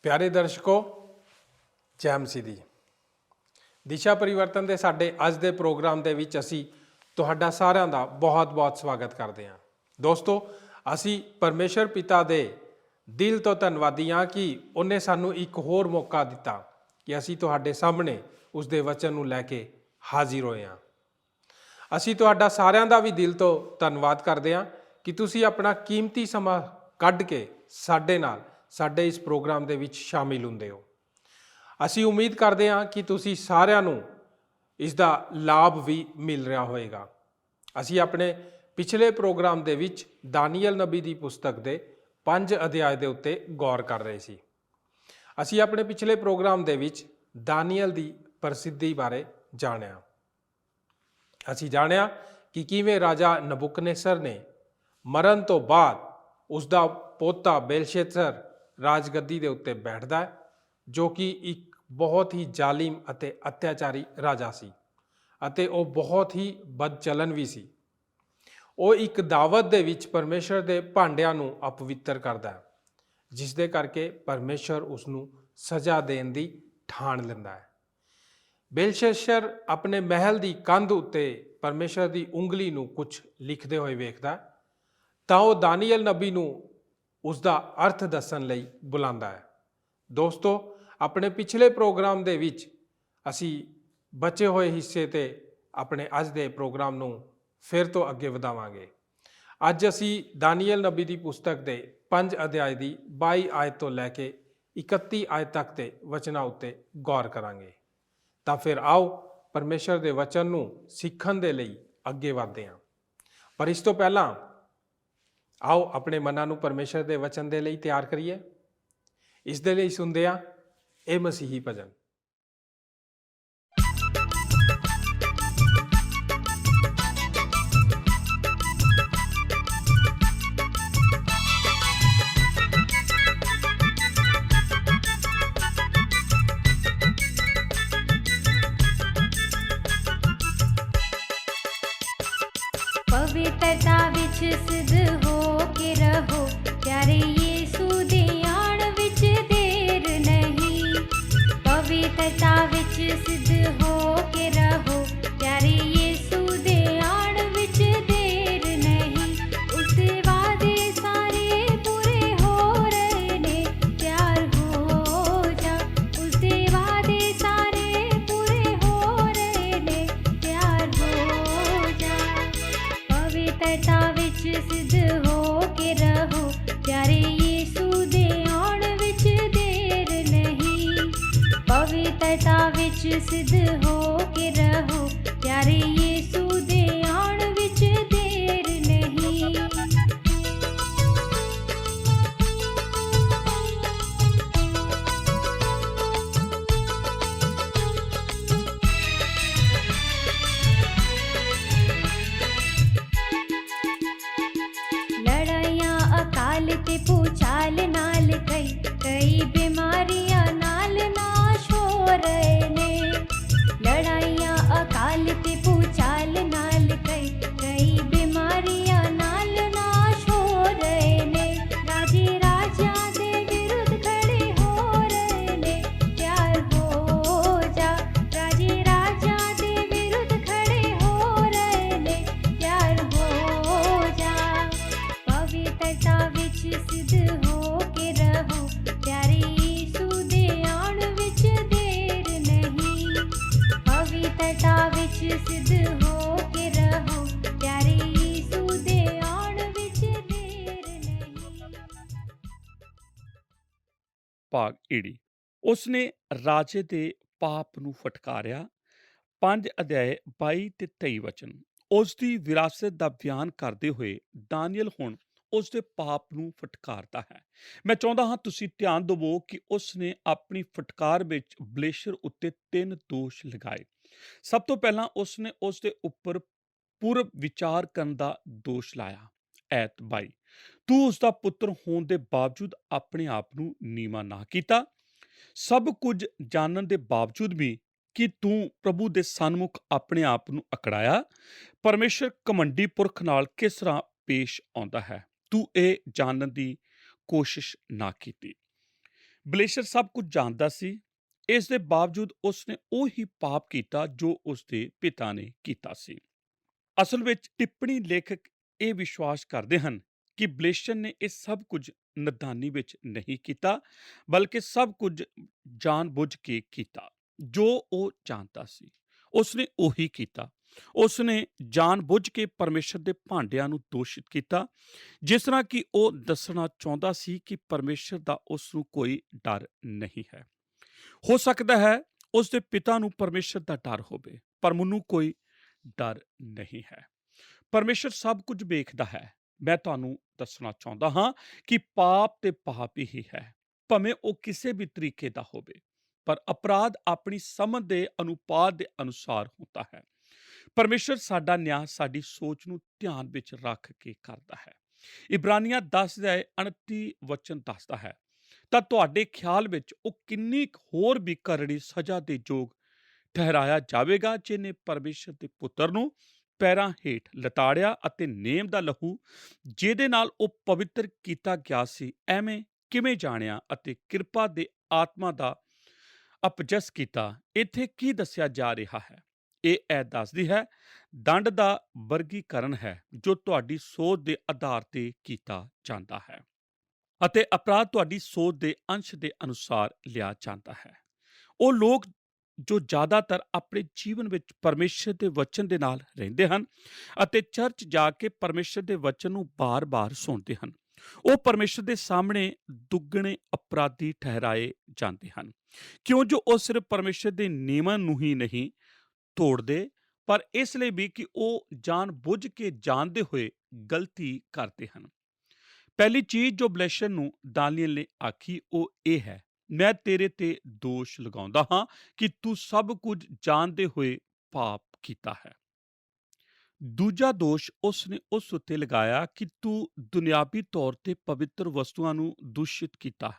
ਪਿਆਰੇ ਦਰਸ਼ਕੋ, ਜੈ ਮਸੀਹ ਦੀ। ਦਿਸ਼ਾ ਪਰਿਵਰਤਨ ਦੇ ਸਾਡੇ ਅੱਜ ਦੇ ਪ੍ਰੋਗਰਾਮ ਦੇ ਵਿੱਚ ਅਸੀਂ ਤੁਹਾਡਾ ਸਾਰਿਆਂ ਦਾ ਬਹੁਤ-ਬਹੁਤ ਸਵਾਗਤ ਕਰਦੇ ਹਾਂ। ਦੋਸਤੋ, ਅਸੀਂ ਪਰਮੇਸ਼ਰ ਪਿਤਾ ਦੇ ਦਿਲ ਤੋਂ ਧੰਨਵਾਦੀ ਹਾਂ ਕਿ ਉਹਨੇ ਸਾਨੂੰ ਇੱਕ ਹੋਰ ਮੌਕਾ ਦਿੱਤਾ ਕਿ ਅਸੀਂ ਤੁਹਾਡੇ ਸਾਹਮਣੇ ਉਸ ਦੇ ਵਚਨ ਨੂੰ ਲੈ ਕੇ ਹਾਜ਼ਰ ਹੋਏ ਹਾਂ। ਅਸੀਂ ਤੁਹਾਡਾ ਸਾਰਿਆਂ ਦਾ ਵੀ ਦਿਲ ਤੋਂ ਧੰਨਵਾਦ ਕਰਦੇ ਹਾਂ ਕਿ ਤੁਸੀਂ ਆਪਣਾ ਕੀਮਤੀ ਸਮਾਂ ਕੱਢ ਕੇ ਸਾਡੇ ਨਾਲ ਸਾਡੇ ਇਸ ਪ੍ਰੋਗਰਾਮ ਦੇ ਵਿੱਚ ਸ਼ਾਮਿਲ ਹੁੰਦੇ ਹੋ। ਅਸੀਂ ਉਮੀਦ ਕਰਦੇ ਹਾਂ ਕਿ ਤੁਸੀਂ ਸਾਰਿਆਂ ਨੂੰ ਇਸ ਦਾ ਲਾਭ ਵੀ ਮਿਲ ਰਿਹਾ ਹੋਵੇਗਾ। ਅਸੀਂ ਆਪਣੇ ਪਿਛਲੇ ਪ੍ਰੋਗਰਾਮ ਦੇ ਵਿੱਚ ਦਾਨੀਏਲ ਨਬੀ ਦੀ ਪੁਸਤਕ ਦੇ 5 ਅਧਿਆਇ ਦੇ ਉੱਤੇ ਗੌਰ ਕਰ ਰਹੇ ਸੀ। ਅਸੀਂ ਆਪਣੇ ਪਿਛਲੇ ਪ੍ਰੋਗਰਾਮ ਦੇ ਵਿੱਚ ਦਾਨੀਏਲ ਦੀ ਪ੍ਰਸਿੱਧੀ ਬਾਰੇ ਜਾਣਿਆ। ਅਸੀਂ ਜਾਣਿਆ ਕਿ ਕਿਵੇਂ ਰਾਜਾ ਨਬੂਕਦਨੇਸਰ ਨੇ ਮਰਨ ਤੋਂ ਬਾਅਦ ਉਸ ਦਾ ਪੋਤਾ ਬੇਲਸ਼ੱਤਰ ਰਾਜਗੱਦੀ ਦੇ ਉੱਤੇ ਬੈਠਦਾ ਹੈ, ਜੋ ਕਿ ਇੱਕ ਬਹੁਤ ਹੀ ਜ਼ਾਲਿਮ ਅਤੇ ਅਤਿਆਚਾਰੀ ਰਾਜਾ ਸੀ ਅਤੇ ਉਹ ਬਹੁਤ ਹੀ ਬਦਚਲਨ ਵੀ ਸੀ। ਉਹ ਇੱਕ ਦਾਵਤ ਦੇ ਵਿੱਚ ਪਰਮੇਸ਼ਰ ਦੇ ਭਾਂਡਿਆਂ ਨੂੰ ਅਪਵਿੱਤਰ ਕਰਦਾ ਹੈ, ਜਿਸ ਦੇ ਕਰਕੇ ਪਰਮੇਸ਼ਰ ਉਸ ਨੂੰ ਸਜ਼ਾ ਦੇਣ ਦੀ ਠਾਣ ਲੈਂਦਾ ਹੈ। ਬੇਲਸ਼ੱਤਰ ਆਪਣੇ ਮਹਿਲ ਦੀ ਕੰਧ ਉੱਤੇ ਪਰਮੇਸ਼ਰ ਦੀ ਉਂਗਲੀ ਨੂੰ ਕੁਝ ਲਿਖਦੇ ਹੋਏ ਵੇਖਦਾ ਤਾਂ ਉਹ ਦਾਨੀਏਲ ਨਬੀ ਨੂੰ ਉਸ ਦਾ ਅਰਥ ਦੱਸਣ ਲਈ ਬੁਲਾਉਂਦਾ ਹੈ। ਦੋਸਤੋ, ਆਪਣੇ ਪਿਛਲੇ ਪ੍ਰੋਗਰਾਮ ਦੇ ਵਿੱਚ ਅਸੀਂ ਬਚੇ ਹੋਏ ਹਿੱਸੇ ਤੇ ਆਪਣੇ ਅੱਜ ਦੇ ਪ੍ਰੋਗਰਾਮ ਨੂੰ ਫਿਰ ਤੋਂ ਅੱਗੇ ਵਧਾਵਾਂਗੇ। ਅੱਜ ਅਸੀਂ ਦਾਨੀਏਲ ਨਬੀ ਦੀ ਪੁਸਤਕ ਦੇ 5 ਅਧਿਆਇ ਦੀ 22 ਆਇਤ ਤੋਂ ਲੈ ਕੇ 31 ਆਇਤ ਤੱਕ ਦੇ ਵਚਨਾਂ ਉੱਤੇ ਗੌਰ ਕਰਾਂਗੇ। ਤਾਂ ਫਿਰ ਆਓ ਪਰਮੇਸ਼ਰ ਦੇ ਵਚਨ ਨੂੰ ਸਿੱਖਣ ਦੇ ਲਈ ਅੱਗੇ ਵਧਦੇ ਹਾਂ। ਪਰ ਇਸ ਤੋਂ ਪਹਿਲਾਂ ਆਓ ਆਪਣੇ ਮਨਾਂ ਨੂੰ ਪਰਮੇਸ਼ਰ ਦੇ ਵਚਨ ਦੇ ਲਈ ਤਿਆਰ ਕਰੀਏ। ਇਸ ਦੇ ਲਈ ਸੁਣਦੇ ਹਾਂ ਇਹ ਮਸੀਹੀ ਭਜਨ। ਪਵਿੱਤਰਤਾ ਵਿੱਚ ਸਿੱਧ ਹੋ ਕੇ ਰਹੋ, ਪਿਆਰੇ ਯੀਸ਼ੂ ਦੀ ਆਣ ਵਿੱਚ ਦੇਰ ਨਹੀਂ। ਪਵਿੱਤਰਤਾ ਵਿੱਚ ਸਿੱਧ ਹੋ ਕੇ ਰਹੋ, ਪਿਆਰੇ ਯੀਸ਼ੂ ਦੇ ਆਣ ਵਿੱਚ ਦੇਰ ਨਹੀਂ। ਉਸ ਦੇ ਵਾਅਦੇ ਸਾਰੇ ਪੂਰੇ ਹੋ ਰਹੇ ਨੇ, ਤਿਆਰ ਹੋ ਜਾ। ਉਸ ਦੇ ਵਾਅਦੇ ਸਾਰੇ ਪੂਰੇ ਹੋ ਰਹੇ ਨੇ, ਤਿਆਰ ਹੋ ਜਾ। ਪਵਿੱਤਰਤਾ ਵਿੱਚ ਸਿੱਧ ਹੋ ਕੇ ਰਹੋ, ਪਿਆਰੇ ਯੀਸ਼ੂ ਦੇ ਆਉਣ ਵਿੱਚ ਦੇਰ ਨਹੀਂ। ਪਵਿੱਤਰਤਾ ਵਿੱਚ ਸਿੱਧ ਹੋ ਕੇ ਰਹੋ, ਪਿਆਰੇ ਯੀਸ਼ੂ ਦੇ ਆਉਣ ਵਿੱਚ ਦੇਰ ਨਹੀਂ। ਲੜਾਈਆਂ ਅਕਾਲ ਤੇ ਭੂਚਾਲ ਨਾਲ ਕਈ ਬਿਮਾਰੀਆਂ ਨਾਲ ਨਾਸ਼ ਹੋ ਰਹੇ ਨੇ। ਲੜਾਈਆਂ ਅਕਾਲ ਤੇ ਭੂਚਾਲ ਨਾਲ ਕਈ ਬਿਮਾਰੀਆਂ ਨਾਲ ਨਾਸ਼ ਹੋ ਰਹੇ ਨੇ। ਰਾਜੇ ਰਾਜਿਆਂ ਦੇ ਵਿਰੁੱਧ ਖੜੇ ਹੋ ਰਹੇ ਨੇ, ਤਿਆਰ ਹੋ ਜਾ। ਰਾਜੇ ਰਾਜਿਆਂ ਦੇ ਵਿਰੁੱਧ ਖੜੇ ਹੋ ਰਹੇ ਨੇ, ਤਿਆਰ ਹੋ ਜਾ। ਪਵਿੱਤਰਤਾ ਵਿੱਚ ਸਿੱਧ ਹੋ ਕੇ ਰਹੋ, ਪਿਆਰੇ ਯੀਸ਼ੂ ਦੇ ਆਉਣ ਵਿੱਚ ਦੇਰ ਨਹੀਂ। ਪਵਿੱਤਰਤਾ ਵਿੱਚ ਸਿੱਧ ਹੋ ਕੇ ਰਹੋ, ਪਿਆਰੇ ਯੀਸ਼ੂ ਦੇ ਆਉਣ ਵਿੱਚ ਦੇਰ ਨਹੀਂ। ਭਾਗ ਈੜੀ। ਉਸਨੇ ਰਾਜੇ ਦੇ ਪਾਪ ਨੂੰ ਫਟਕਾਰਿਆ। 5 ਅਧਿਆਏ 22 ਤੇ 23 ਵਚਨ ਉਸ ਦੀ ਵਿਰਾਸਤ ਦਾ ਬਿਆਨ ਕਰਦੇ ਹੋਏ ਦਾਨੀਏਲ ਹੁਣ ਉਸ ਦੇ ਪਾਪ ਨੂੰ ਫਟਕਾਰਦਾ ਹੈ। ਮੈਂ ਚਾਹੁੰਦਾ ਹਾਂ ਤੁਸੀਂ ਧਿਆਨ ਦੇਵੋ ਕਿ ਉਸ ਨੇ ਆਪਣੀ ਫਟਕਾਰ ਵਿੱਚ ਬਲੇਸ਼ਰ ਉੱਤੇ 3 ਦੋਸ਼ ਲਗਾਏ। ਸਭ ਤੋਂ ਪਹਿਲਾਂ ਉਸ ਨੇ ਉਸ ਦੇ ਉੱਪਰ ਪੂਰਵ ਵਿਚਾਰ ਕਰਨ ਦਾ ਦੋਸ਼ ਲਾਇਆ। ਐਤ 22, ਤੂੰ ਉਸ ਦਾ ਪੁੱਤਰ ਹੋਣ ਦੇ ਬਾਵਜੂਦ ਆਪਣੇ ਆਪ ਨੂੰ ਨੀਵਾਂ ਨਾ ਕੀਤਾ, ਸਭ ਕੁਝ ਜਾਣਨ ਦੇ ਬਾਵਜੂਦ ਵੀ ਕਿ ਤੂੰ ਪ੍ਰਭੂ ਦੇ ਸਨਮੁਖ ਆਪਣੇ ਆਪ ਨੂੰ ਅਕੜਾਇਆ। ਪਰਮੇਸ਼ਰ ਘਮੰਡੀ ਪੁਰਖ ਨਾਲ ਕਿਸ ਤਰ੍ਹਾਂ ਪੇਸ਼ ਆਉਂਦਾ ਹੈ, ਤੂੰ ਇਹ ਜਾਣਨ ਦੀ ਕੋਸ਼ਿਸ਼ ਨਾ ਕੀਤੀ। ਬਲੇਸ਼ਰ ਸਭ ਕੁਝ ਜਾਣਦਾ ਸੀ। ਇਸ ਦੇ ਬਾਵਜੂਦ ਉਸਨੇ ਉਹੀ ਪਾਪ ਕੀਤਾ ਜੋ ਉਸਦੇ ਪਿਤਾ ਨੇ ਕੀਤਾ ਸੀ। ਅਸਲ ਵਿੱਚ ਟਿੱਪਣੀ ਲੇਖਕ ਇਹ ਵਿਸ਼ਵਾਸ ਕਰਦੇ ਹਨ ਕਿ ਬਲੇਸ਼ਰ ਨੇ ਇਹ ਸਭ ਕੁਝ ਨਦਾਨੀ ਵਿੱਚ ਨਹੀਂ ਕੀਤਾ, ਬਲਕਿ ਸਭ ਕੁਝ ਜਾਣ-ਬੁੱਝ ਕੇ ਕੀਤਾ। ਜੋ ਉਹ ਜਾਣਦਾ ਸੀ, ਉਸਨੇ ਉਹੀ ਕੀਤਾ। ਉਸਨੇ ਜਾਣ-ਬੁੱਝ ਕੇ ਪਰਮੇਸ਼ਰ ਦੇ ਭਾਂਡਿਆਂ ਨੂੰ ਦੋਸ਼ਿਤ ਕੀਤਾ, ਜਿਸ ਤਰ੍ਹਾਂ ਕਿ ਉਹ ਦੱਸਣਾ ਚਾਹੁੰਦਾ ਸੀ ਕਿ ਪਰਮੇਸ਼ਰ ਦਾ ਉਸ ਨੂੰ ਕੋਈ ਡਰ ਨਹੀਂ ਹੈ। ਹੋ ਸਕਦਾ ਹੈ ਉਸ ਦੇ ਪਿਤਾ ਨੂੰ ਪਰਮੇਸ਼ਰ ਦਾ ਡਰ ਹੋਵੇ, ਪਰ ਮੈਨੂੰ ਕੋਈ ਡਰ ਨਹੀਂ ਹੈ। ਪਰਮੇਸ਼ਰ ਸਭ ਕੁਝ ਵੇਖਦਾ ਹੈ। ਮੈਂ ਤੁਹਾਨੂੰ ਦੱਸਣਾ ਚਾਹੁੰਦਾ ਹਾਂ ਕਿ ਪਾਪ ਤੇ ਪਾਪ ਹੀ ਹੈ, ਭਾਵੇਂ ਉਹ ਕਿਸੇ ਵੀ ਤਰੀਕੇ ਦਾ ਹੋਵੇ, ਪਰ ਅਪਰਾਧ ਆਪਣੀ ਸਮਝ ਦੇ ਅਨੁਪਾਤ ਦੇ ਅਨੁਸਾਰ ਹੁੰਦਾ ਹੈ। ਪਰਮੇਸ਼ਰ ਸਾਡਾ ਨਿਆਂ ਸਾਡੀ ਸੋਚ ਨੂੰ ਧਿਆਨ ਵਿੱਚ ਰੱਖ ਕੇ ਕਰਦਾ ਹੈ। ਇਬਰਾਨੀਆਂ 10 ਦਾ 29 ਵਚਨ ਦੱਸਦਾ ਹੈ, ਤਾਂ ਤੁਹਾਡੇ ਖਿਆਲ ਵਿੱਚ ਉਹ ਕਿੰਨੀ ਕੁ ਹੋਰ ਵੀ ਕਰੜੀ ਸਜ਼ਾ ਦੇ ਯੋਗ ਠਹਿਰਾਇਆ ਜਾਵੇਗਾ, ਜਿਹਨੇ ਪਰਮੇਸ਼ਰ ਦੇ ਪੁੱਤਰ ਨੂੰ ਪੈਰਾਂ ਹੇਠ ਲਤਾੜਿਆ ਅਤੇ ਨੇਮ ਦਾ ਲਹੂ ਜਿਹਦੇ ਨਾਲ ਉਹ ਪਵਿੱਤਰ ਕੀਤਾ ਗਿਆ ਸੀ, ਐਵੇਂ ਕਿਵੇਂ ਜਾਣਿਆ ਅਤੇ ਕਿਰਪਾ ਦੇ ਆਤਮਾ ਦਾ ਅਪਜਸ ਕੀਤਾ। ਇੱਥੇ ਕੀ ਦੱਸਿਆ ਜਾ ਰਿਹਾ ਹੈ? ਇਹ ਦੱਸਦੀ ਹੈ ਦੰਡ ਦਾ ਵਰਗੀਕਰਨ ਹੈ ਜੋ ਤੁਹਾਡੀ ਸੋਚ ਦੇ ਆਧਾਰ ਤੇ ਕੀਤਾ ਜਾਂਦਾ ਹੈ ਅਤੇ ਅਪਰਾਧ ਤੁਹਾਡੀ ਸੋਚ ਦੇ ਅੰਸ਼ ਦੇ ਅਨੁਸਾਰ ਲਿਆ ਜਾਂਦਾ ਹੈ। ਉਹ ਲੋਕ ਜੋ ਜ਼ਿਆਦਾਤਰ ਆਪਣੇ ਜੀਵਨ ਵਿੱਚ ਪਰਮੇਸ਼ਰ ਦੇ ਵਚਨ ਦੇ ਨਾਲ ਰਹਿੰਦੇ ਹਨ ਅਤੇ ਚਰਚ ਜਾ ਕੇ ਪਰਮੇਸ਼ਰ ਦੇ ਵਚਨ ਨੂੰ ਬਾਰ-ਬਾਰ ਸੁਣਦੇ ਹਨ, ਉਹ ਪਰਮੇਸ਼ਰ ਦੇ ਸਾਹਮਣੇ ਦੁੱਗਣੇ ਅਪਰਾਧੀ ਠਹਿਰਾਏ ਜਾਂਦੇ ਹਨ, ਕਿਉਂ ਜੋ ਉਹ ਸਿਰਫ ਪਰਮੇਸ਼ਰ ਦੇ ਨਿਯਮਾਂ ਨੂੰ ਹੀ ਨਹੀਂ ਤੋੜਦੇ, ਪਰ ਇਸ ਲਈ ਵੀ ਕਿ ਉਹ ਜਾਣ-ਬੁੱਝ ਕੇ ਜਾਣਦੇ ਹੋਏ ਗਲਤੀ ਕਰਦੇ ਹਨ। ਪਹਿਲੀ ਚੀਜ਼ ਜੋ ਬਲੇਸ਼ਰ ਨੂੰ ਦਾਨੀਏਲ ਨੇ ਆਖੀ ਉਹ ਇਹ ਹੈ, ਮੈਂ ਤੇਰੇ ਤੇ ਦੋਸ਼ ਲਗਾਉਂਦਾ ਹਾਂ ਕਿ ਤੂੰ ਸਭ ਕੁਝ ਜਾਣਦੇ ਹੋਏ ਪਾਪ ਕੀਤਾ ਹੈ। ਦੂਜਾ ਦੋਸ਼ ਉਸਨੇ ਉਸ ਉੱਤੇ ਲਗਾਇਆ ਕਿ ਤੂੰ ਦੁਨਿਆਵੀ ਤੌਰ ਤੇ ਪਵਿੱਤਰ ਵਸਤੂਆਂ ਨੂੰ ਦੂਸ਼ਿਤ ਕੀਤਾ ਹੈ।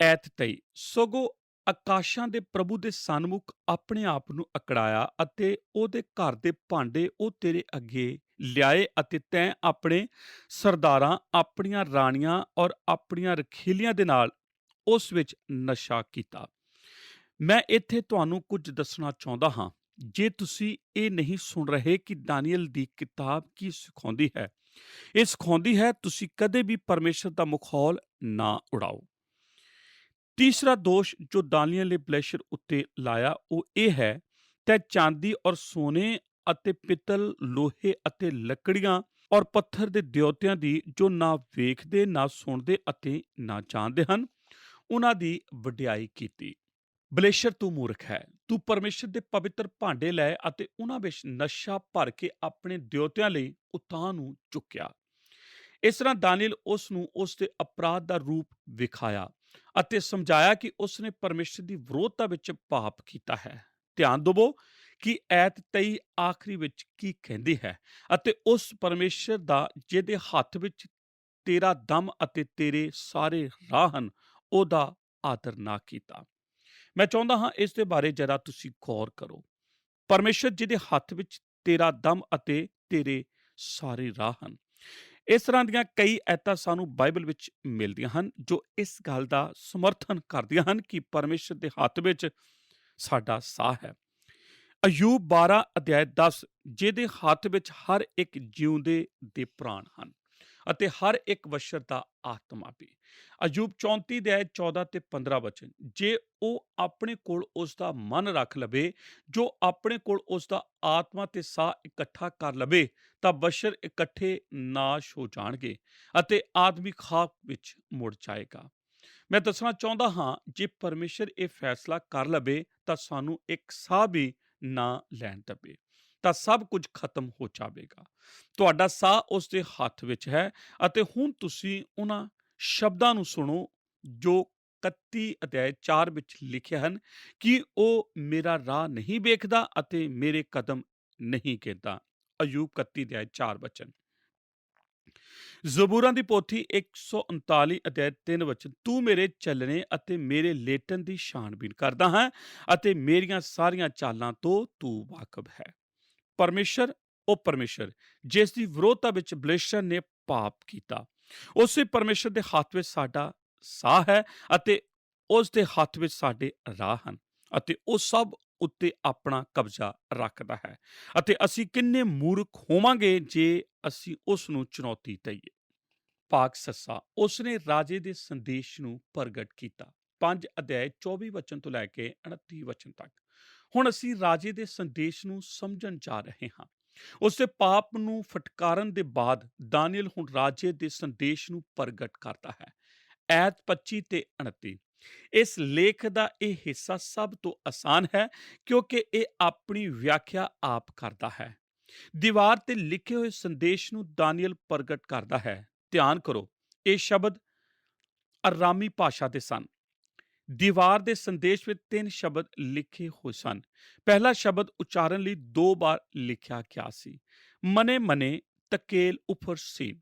ਐਤ 23 ਸਗੋਂ ਆਕਾਸ਼ਾਂ ਦੇ ਪ੍ਰਭੂ ਦੇ ਸਨਮੁਖ ਆਪਣੇ ਆਪ ਨੂੰ ਅਕੜਾਇਆ ਅਤੇ ਉਹਦੇ ਘਰ ਦੇ ਭਾਂਡੇ ਉਹ ਤੇਰੇ ਅੱਗੇ ਲਿਆਏ ਅਤੇ ਤੈਂ ਆਪਣੇ ਸਰਦਾਰਾਂ, ਆਪਣੀਆਂ ਰਾਣੀਆਂ ਔਰ ਆਪਣੀਆਂ ਰਖੀਲੀਆਂ ਦੇ ਨਾਲ ਉਸ ਵਿੱਚ ਨਸ਼ਾ ਕੀਤਾ। ਮੈਂ ਇੱਥੇ ਤੁਹਾਨੂੰ ਕੁਝ ਦੱਸਣਾ ਚਾਹੁੰਦਾ ਹਾਂ। ਜੇ ਤੁਸੀਂ ਇਹ ਨਹੀਂ ਸੁਣ ਰਹੇ ਕਿ ਦਾਨੀਏਲ ਦੀ ਕਿਤਾਬ ਕੀ ਸਿਖਾਉਂਦੀ ਹੈ, ਇਹ ਸਿਖਾਉਂਦੀ ਹੈ ਤੁਸੀਂ ਕਦੇ ਵੀ ਪਰਮੇਸ਼ਰ ਦਾ ਮਖੌਲ ਨਾ ਉਡਾਓ। ਤੀਸਰਾ ਦੋਸ਼ ਜੋ ਦਾਨੀਏਲ ਨੇ ਬਲੇਸ਼ਰ ਉੱਤੇ ਲਾਇਆ ਉਹ ਇਹ ਹੈ, ਤੈਂ ਚਾਂਦੀ ਔਰ ਸੋਨੇ ਅਤੇ ਪਿੱਤਲ, ਲੋਹੇ ਅਤੇ ਲੱਕੜੀਆਂ ਔਰ ਪੱਥਰ ਦੇ ਦਿਉਤਿਆਂ ਦੀ ਜੋ ਨਾ ਵੇਖਦੇ, ਨਾ ਸੁਣਦੇ ਅਤੇ ਨਾ ਜਾਣਦੇ ਹਨ, ਉਹਨਾਂ ਦੀ ਵਡਿਆਈ ਕੀਤੀ। ਬਲੇਸ਼ਰ ਤੂੰ ਮੂਰਖ ਹੈ, ਤੂੰ ਪਰਮੇਸ਼ਰ ਦੇ ਪਵਿੱਤਰ ਭਾਂਡੇ ਲਏ ਅਤੇ ਉਹਨਾਂ ਵਿੱਚ ਨਸ਼ਾ ਭਰ ਕੇ ਆਪਣੇ ਦਿਉਤਿਆਂ ਲਈ ਉਤਾਂਹ ਨੂੰ ਚੁੱਕਿਆ। ਇਸ ਤਰ੍ਹਾਂ ਦਾਨੀਏਲ ਉਸ ਨੂੰ ਉਸ ਦੇ ਅਪਰਾਧ ਦਾ ਰੂਪ ਵਿਖਾਇਆ ਅਤੇ ਸਮਝਾਇਆ ਕਿ ਉਸਨੇ ਪਰਮੇਸ਼ਰ ਦੀ ਵਿਰੋਧਤਾ ਵਿੱਚ ਪਾਪ ਕੀਤਾ ਹੈ। ਧਿਆਨ ਦੇਵੋ ਕਿ ਐਤ 23 ਆਖਰੀ ਵਿੱਚ ਕੀ ਕਹਿੰਦੀ ਹੈ, ਅਤੇ ਉਸ ਪਰਮੇਸ਼ਰ ਦਾ ਜਿਹਦੇ ਹੱਥ ਵਿੱਚ ਤੇਰਾ ਦਮ ਅਤੇ ਤੇਰੇ ਸਾਰੇ ਰਾਹ ਹਨ, ਉਹਦਾ ਆਦਰ ਨਾ ਕੀਤਾ। ਮੈਂ ਚਾਹੁੰਦਾ ਹਾਂ ਇਸ ਦੇ ਬਾਰੇ ਜਰਾ ਤੁਸੀਂ ਗੌਰ ਕਰੋ। ਪਰਮੇਸ਼ਰ ਜਿਹਦੇ ਹੱਥ ਵਿੱਚ ਤੇਰਾ ਦਮ ਅਤੇ ਤੇਰੇ ਸਾਰੇ ਰਾਹ ਹਨ। ਇਸ ਤਰ੍ਹਾਂ ਦੀਆਂ ਕਈ ਐਤਾਂ ਸਾਨੂੰ ਬਾਈਬਲ ਵਿੱਚ ਮਿਲਦੀਆਂ ਹਨ ਜੋ ਇਸ ਗੱਲ ਦਾ ਸਮਰਥਨ ਕਰਦੀਆਂ ਹਨ ਕਿ ਪਰਮੇਸ਼ਰ ਦੇ ਹੱਥ ਵਿੱਚ ਸਾਡਾ ਸਾਹ ਹੈ। ਅਯੂਬ 12 ਅਧਿਆਇ 10 ਜਿਹਦੇ ਹੱਥ ਵਿੱਚ ਹਰ ਇੱਕ ਜਿਉਂਦੇ ਦੇ ਪ੍ਰਾਣ ਹਨ ਅਤੇ ਹਰ ਇੱਕ ਵਸ਼ਰ ਦਾ ਆਤਮਾ ਵੀ। ਅਯੂਬ 34 ਅਧਿਆਇ 14 ਤੇ 15 ਵਚਨ, ਜੇ ਉਹ ਆਪਣੇ ਕੋਲ ਉਸ ਦਾ ਮਨ ਰੱਖ ਲਵੇ, ਜੋ ਆਪਣੇ ਕੋਲ ਉਸ ਦਾ ਆਤਮਾ ਤੇ ਸਾਹ ਇਕੱਠਾ ਕਰ ਲਵੇ, ਤਾਂ ਬਸ਼ਰ ਇਕੱਠੇ ਨਾਸ਼ ਹੋ ਜਾਣਗੇ ਅਤੇ ਆਦਮੀ ਖਾਕ ਵਿੱਚ ਮੁੜ ਜਾਏਗਾ। ਮੈਂ ਦੱਸਣਾ ਚਾਹੁੰਦਾ ਹਾਂ, ਜੇ ਪਰਮੇਸ਼ਰ ਇਹ ਫੈਸਲਾ ਕਰ ਲਵੇ ਤਾਂ ਸਾਨੂੰ ਇੱਕ ਸਾਹ ਵੀ ਨਾ ਲੈਣ ਦੇਵੇ, ਤਾਂ ਸਭ ਕੁਝ ਖਤਮ ਹੋ ਜਾਵੇਗਾ। ਤੁਹਾਡਾ ਸਾਹ ਉਸ ਦੇ ਹੱਥ ਵਿੱਚ ਹੈ ਅਤੇ ਹੁਣ ਤੁਸੀਂ ਉਹਨਾਂ ਸ਼ਬਦਾਂ ਨੂੰ ਸੁਣੋ ਜੋ 31 ਅਧਿਆਇ 4 ਵਿੱਚ ਲਿਖੇ ਹਨ ਕਿ ਉਹ ਮੇਰਾ ਰਾਹ ਨਹੀਂ ਵੇਖਦਾ ਅਤੇ ਮੇਰੇ ਕਦਮ ਨਹੀਂ ਗਿਣਦਾ। ਅਯੂਬ 31 ਅਧਿਆਇ 4 ਵਚਨ। ਜ਼ਬੂਰਾਂ ਦੀ ਪੋਥੀ 139 ਅਧਿਆਇ 3 ਵਚਨ, ਤੂੰ ਮੇਰੇ ਚੱਲਣੇ ਅਤੇ ਮੇਰੇ ਲੇਟਣ ਦੀ ਛਾਣਬੀਣ ਕਰਦਾ ਹੈ ਅਤੇ ਮੇਰੀਆਂ ਸਾਰੀਆਂ ਚਾਲਾਂ ਤੋਂ ਤੂੰ ਵਾਕਫ ਹੈ। ਪਰਮੇਸ਼ਰ, ਉਹ ਪਰਮੇਸ਼ਰ ਜਿਸ ਦੀ ਵਿਰੋਧਤਾ ਵਿੱਚ ਬਲੇਸ਼ਰ ਨੇ ਪਾਪ ਕੀਤਾ, ਉਸੇ ਪਰਮੇਸ਼ਰ ਦੇ ਹੱਥ ਵਿੱਚ ਸਾਡਾ ਸਾਹ ਹੈ ਅਤੇ ਉਸ ਦੇ ਹੱਥ ਵਿੱਚ ਸਾਡੇ ਰਾਹ ਹਨ ਅਤੇ ਉਹ ਸਭ ਉੱਤੇ ਆਪਣਾ ਕਬਜ਼ਾ ਰੱਖਦਾ ਹੈ ਅਤੇ ਅਸੀਂ ਕਿੰਨੇ ਮੂਰਖ ਹੋਵਾਂਗੇ ਜੇ ਅਸੀਂ ਉਸ ਨੂੰ ਚੁਣੌਤੀ ਦਈਏ। ਭਾਗ ਸੱਸਾ ਉਸਨੇ ਰਾਜੇ ਦੇ ਸੰਦੇਸ਼ ਨੂੰ ਪ੍ਰਗਟ ਕੀਤਾ। 5 ਅਧਿਆਇ 24 ਵਚਨ ਤੋਂ ਲੈ ਕੇ 29 ਵਚਨ ਤੱਕ। ਹੁਣ ਅਸੀਂ ਰਾਜੇ ਦੇ ਸੰਦੇਸ਼ ਨੂੰ ਸਮਝਣ ਜਾ ਰਹੇ ਹਾਂ। ਉਸਦੇ ਪਾਪ ਨੂੰ ਫਟਕਾਰਨ ਦੇ ਬਾਅਦ ਦਾਨੀਏਲ ਹੁਣ ਰਾਜੇ ਦੇ ਸੰਦੇਸ਼ ਨੂੰ ਪ੍ਰਗਟ ਕਰਦਾ ਹੈ। ਐਤ 25 ਤੇ 29। ਇਸ ਲੇਖ ਦਾ ਇਹ ਹਿੱਸਾ ਸਭ ਤੋਂ ਆਸਾਨ ਹੈ ਕਿਉਂਕਿ ਇਹ ਆਪਣੀ ਵਿਆਖਿਆ ਆਪ ਕਰਦਾ ਹੈ। ਦੀਵਾਰ ਤੇ ਲਿਖੇ ਹੋਏ ਸੰਦੇਸ਼ ਨੂੰ ਦਾਨੀਏਲ ਪ੍ਰਗਟ ਕਰਦਾ ਹੈ। ਧਿਆਨ ਕਰੋ, ਇਹ ਸ਼ਬਦ ਅਰਾਮੀ ਭਾਸ਼ਾ ਦੇ ਸਨ। ਦੀਵਾਰ ਦੇ ਸੰਦੇਸ਼ ਵਿੱਚ 3 ਸ਼ਬਦ ਲਿਖੇ ਹੋਏ ਸਨ। ਪਹਿਲਾ ਸ਼ਬਦ ਉਚਾਰਨ ਲਈ 2 ਵਾਰ ਲਿਖਿਆ ਗਿਆ ਸੀ, ਮਨੇ ਮਨੇ ਤਕੇਲ ਉਫਰ ਸੀਨ।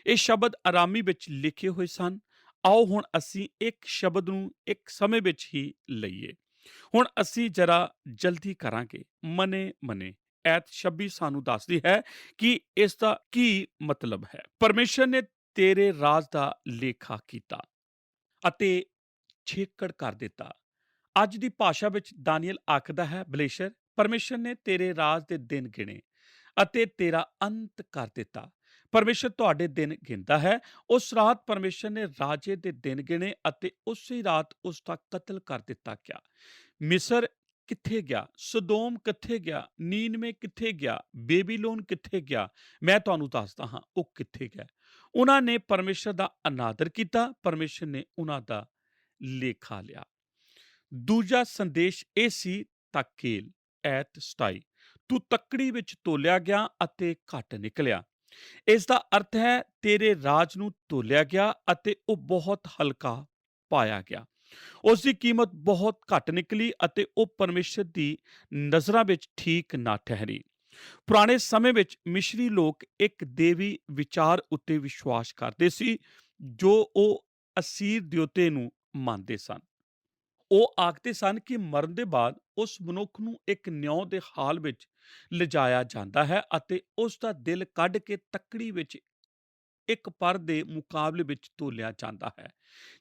ਇਹ ਸ਼ਬਦ ਅਰਾਮੀ ਵਿੱਚ ਲਿਖੇ ਹੋਏ ਸਨ। ਆਓ ਹੁਣ ਅਸੀਂ ਇੱਕ ਸ਼ਬਦ ਨੂੰ ਇੱਕ ਸਮੇਂ ਵਿੱਚ ਹੀ ਲਈਏ। ਹੁਣ ਅਸੀਂ ਜਰਾ ਜਲਦੀ ਕਰਾਂਗੇ। ਮਨੇ ਮਨੇ ਐਤ 26 ਸਾਨੂੰ ਦੱਸਦੀ ਹੈ ਕਿ ਇਸ ਦਾ ਕੀ ਮਤਲਬ ਹੈ। ਪਰਮੇਸ਼ਰ ਨੇ ਤੇਰੇ ਰਾਜ ਦਾ ਲੇਖਾ ਕੀਤਾ ਅਤੇ ਛੇਕੜ ਕਰ ਦਿੱਤਾ। ਅੱਜ ਦੀ ਭਾਸ਼ਾ ਵਿੱਚ ਦਾਨੀਏਲ ਆਖਦਾ ਹੈ, ਬਲੇਸ਼ਰ, ਪਰਮੇਸ਼ਰ ਨੇ ਤੇਰੇ ਰਾਜ ਦੇ ਦਿਨ ਗਿਣੇ ਅਤੇ ਤੇਰਾ ਅੰਤ ਕਰ ਦਿੱਤਾ। ਪਰਮੇਸ਼ਰ ਤੁਹਾਡੇ ਦਿਨ ਗਿਣਦਾ ਹੈ। ਉਸ ਰਾਤ ਪਰਮੇਸ਼ਰ ਨੇ ਰਾਜੇ ਦੇ ਦਿਨ ਗਿਣੇ ਅਤੇ ਉਸੇ ਰਾਤ ਉਸ ਦਾ ਕਤਲ ਕਰ ਦਿੱਤਾ ਗਿਆ। ਮਿਸਰ ਕਿੱਥੇ ਗਿਆ? ਸਦੋਮ ਕਿੱਥੇ ਗਿਆ? ਨੀਨਵੇ ਕਿੱਥੇ ਗਿਆ? ਬੇਬੀਲੋਨ ਕਿੱਥੇ ਗਿਆ? ਮੈਂ ਤੁਹਾਨੂੰ ਦੱਸਦਾ ਹਾਂ ਉਹ ਕਿੱਥੇ ਗਿਆ। ਉਹਨਾਂ ਨੇ ਪਰਮੇਸ਼ਰ ਦਾ ਅਨਾਦਰ ਕੀਤਾ। ਪਰਮੇਸ਼ਰ ਨੇ ਉਹਨਾਂ ਦਾ ਲੇਖਾ ਲਿਆ। ਦੂਜਾ ਸੰਦੇਸ਼ ਇਹ ਸੀ, ਤਕੇਲ ਐਤ 27। ਤੂੰ ਤੱਕੜੀ ਵਿੱਚ ਤੋਲਿਆ ਗਿਆ ਅਤੇ ਘੱਟ ਨਿਕਲਿਆ। ਇਸ ਦਾ ਅਰਥ ਹੈ ਤੇਰੇ ਰਾਜ ਨੂੰ ਤੋਲਿਆ ਗਿਆ ਅਤੇ ਉਹ ਬਹੁਤ ਹਲਕਾ ਪਾਇਆ ਗਿਆ। ਉਸ ਦੀ ਕੀਮਤ ਬਹੁਤ ਘੱਟ ਨਿਕਲੀ ਅਤੇ ਉਹ ਪਰਮੇਸ਼ਰ ਦੀ ਨਜ਼ਰਾਂ ਵਿੱਚ ਠੀਕ ਨਾ ਠਹਿਰੀ। ਪੁਰਾਣੇ ਸਮੇਂ ਵਿੱਚ ਮਿਸ਼ਰੀ ਲੋਕ ਇੱਕ ਦੇਵੀ ਵਿਚਾਰ ਉੱਤੇ ਵਿਸ਼ਵਾਸ ਕਰਦੇ ਸੀ ਜੋ ਉਹ ਅਸੀਰ ਦਿਉਤੇ ਨੂੰ ਮੰਨਦੇ ਸਨ। ਉਹ ਆਖਦੇ ਸਨ ਕਿ ਮਰਨ ਦੇ ਬਾਅਦ ਉਸ ਮਨੁੱਖ ਨੂੰ ਇੱਕ ਨਿਉ ਦੇ ਹਾਲ ਵਿੱਚ ਲਿਜਾਇਆ ਜਾਂਦਾ ਹੈ ਅਤੇ ਉਸ ਦਾ ਦਿਲ ਕੱਢ ਕੇ ਤੱਕੜੀ ਵਿੱਚ ਇੱਕ ਪਰ ਦੇ ਮੁਕਾਬਲੇ ਵਿੱਚ ਤੋਲਿਆ ਜਾਂਦਾ ਹੈ।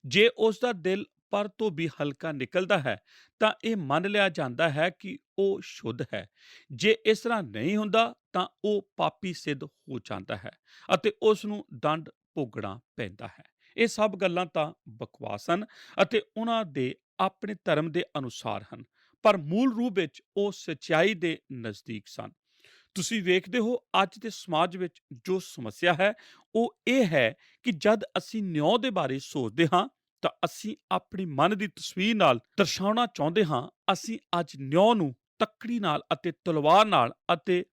ਜੇ ਉਸ ਦਾ ਦਿਲ ਪਰ ਤੋਂ ਵੀ ਹਲਕਾ ਨਿਕਲਦਾ ਹੈ ਤਾਂ ਇਹ ਮੰਨ ਲਿਆ ਜਾਂਦਾ ਹੈ ਕਿ ਉਹ ਸ਼ੁੱਧ ਹੈ। ਜੇ ਇਸ ਤਰ੍ਹਾਂ ਨਹੀਂ ਹੁੰਦਾ ਤਾਂ ਉਹ ਪਾਪੀ ਸਿੱਧ ਹੋ ਜਾਂਦਾ ਹੈ ਅਤੇ ਉਸ ਨੂੰ ਦੰਡ ਭੋਗਣਾ ਪੈਂਦਾ ਹੈ। ਇਹ ਸਭ ਗੱਲਾਂ ਤਾਂ ਬਕਵਾਸ ਹਨ ਅਤੇ ਉਹਨਾਂ ਦੇ ਆਪਣੇ ਧਰਮ ਦੇ ਅਨੁਸਾਰ ਹਨ, ਪਰ ਮੂਲ ਰੂਪ ਵਿੱਚ ਉਹ ਸੱਚਾਈ ਦੇ ਨਜ਼ਦੀਕ ਸਨ। ਤੁਸੀਂ ਵੇਖਦੇ ਹੋ ਅੱਜ ਦੇ ਸਮਾਜ ਵਿੱਚ ਜੋ ਸਮੱਸਿਆ ਹੈ ਉਹ ਇਹ ਹੈ ਕਿ ਜਦ ਅਸੀਂ ਨਿਉ ਦੇ ਬਾਰੇ ਸੋਚਦੇ ਹਾਂ ਤਾਂ ਅਸੀਂ ਆਪਣੀ ਮਨ ਦੀ ਤਸਵੀਰ ਨਾਲ ਦਰਸਾਉਣਾ ਚਾਹੁੰਦੇ ਹਾਂ। ਅਸੀਂ ਅੱਜ ਨਿਉ ਨੂੰ ਤੱਕੜੀ ਨਾਲ ਅਤੇ ਤਲਵਾਰ ਨਾਲ ਅਤੇ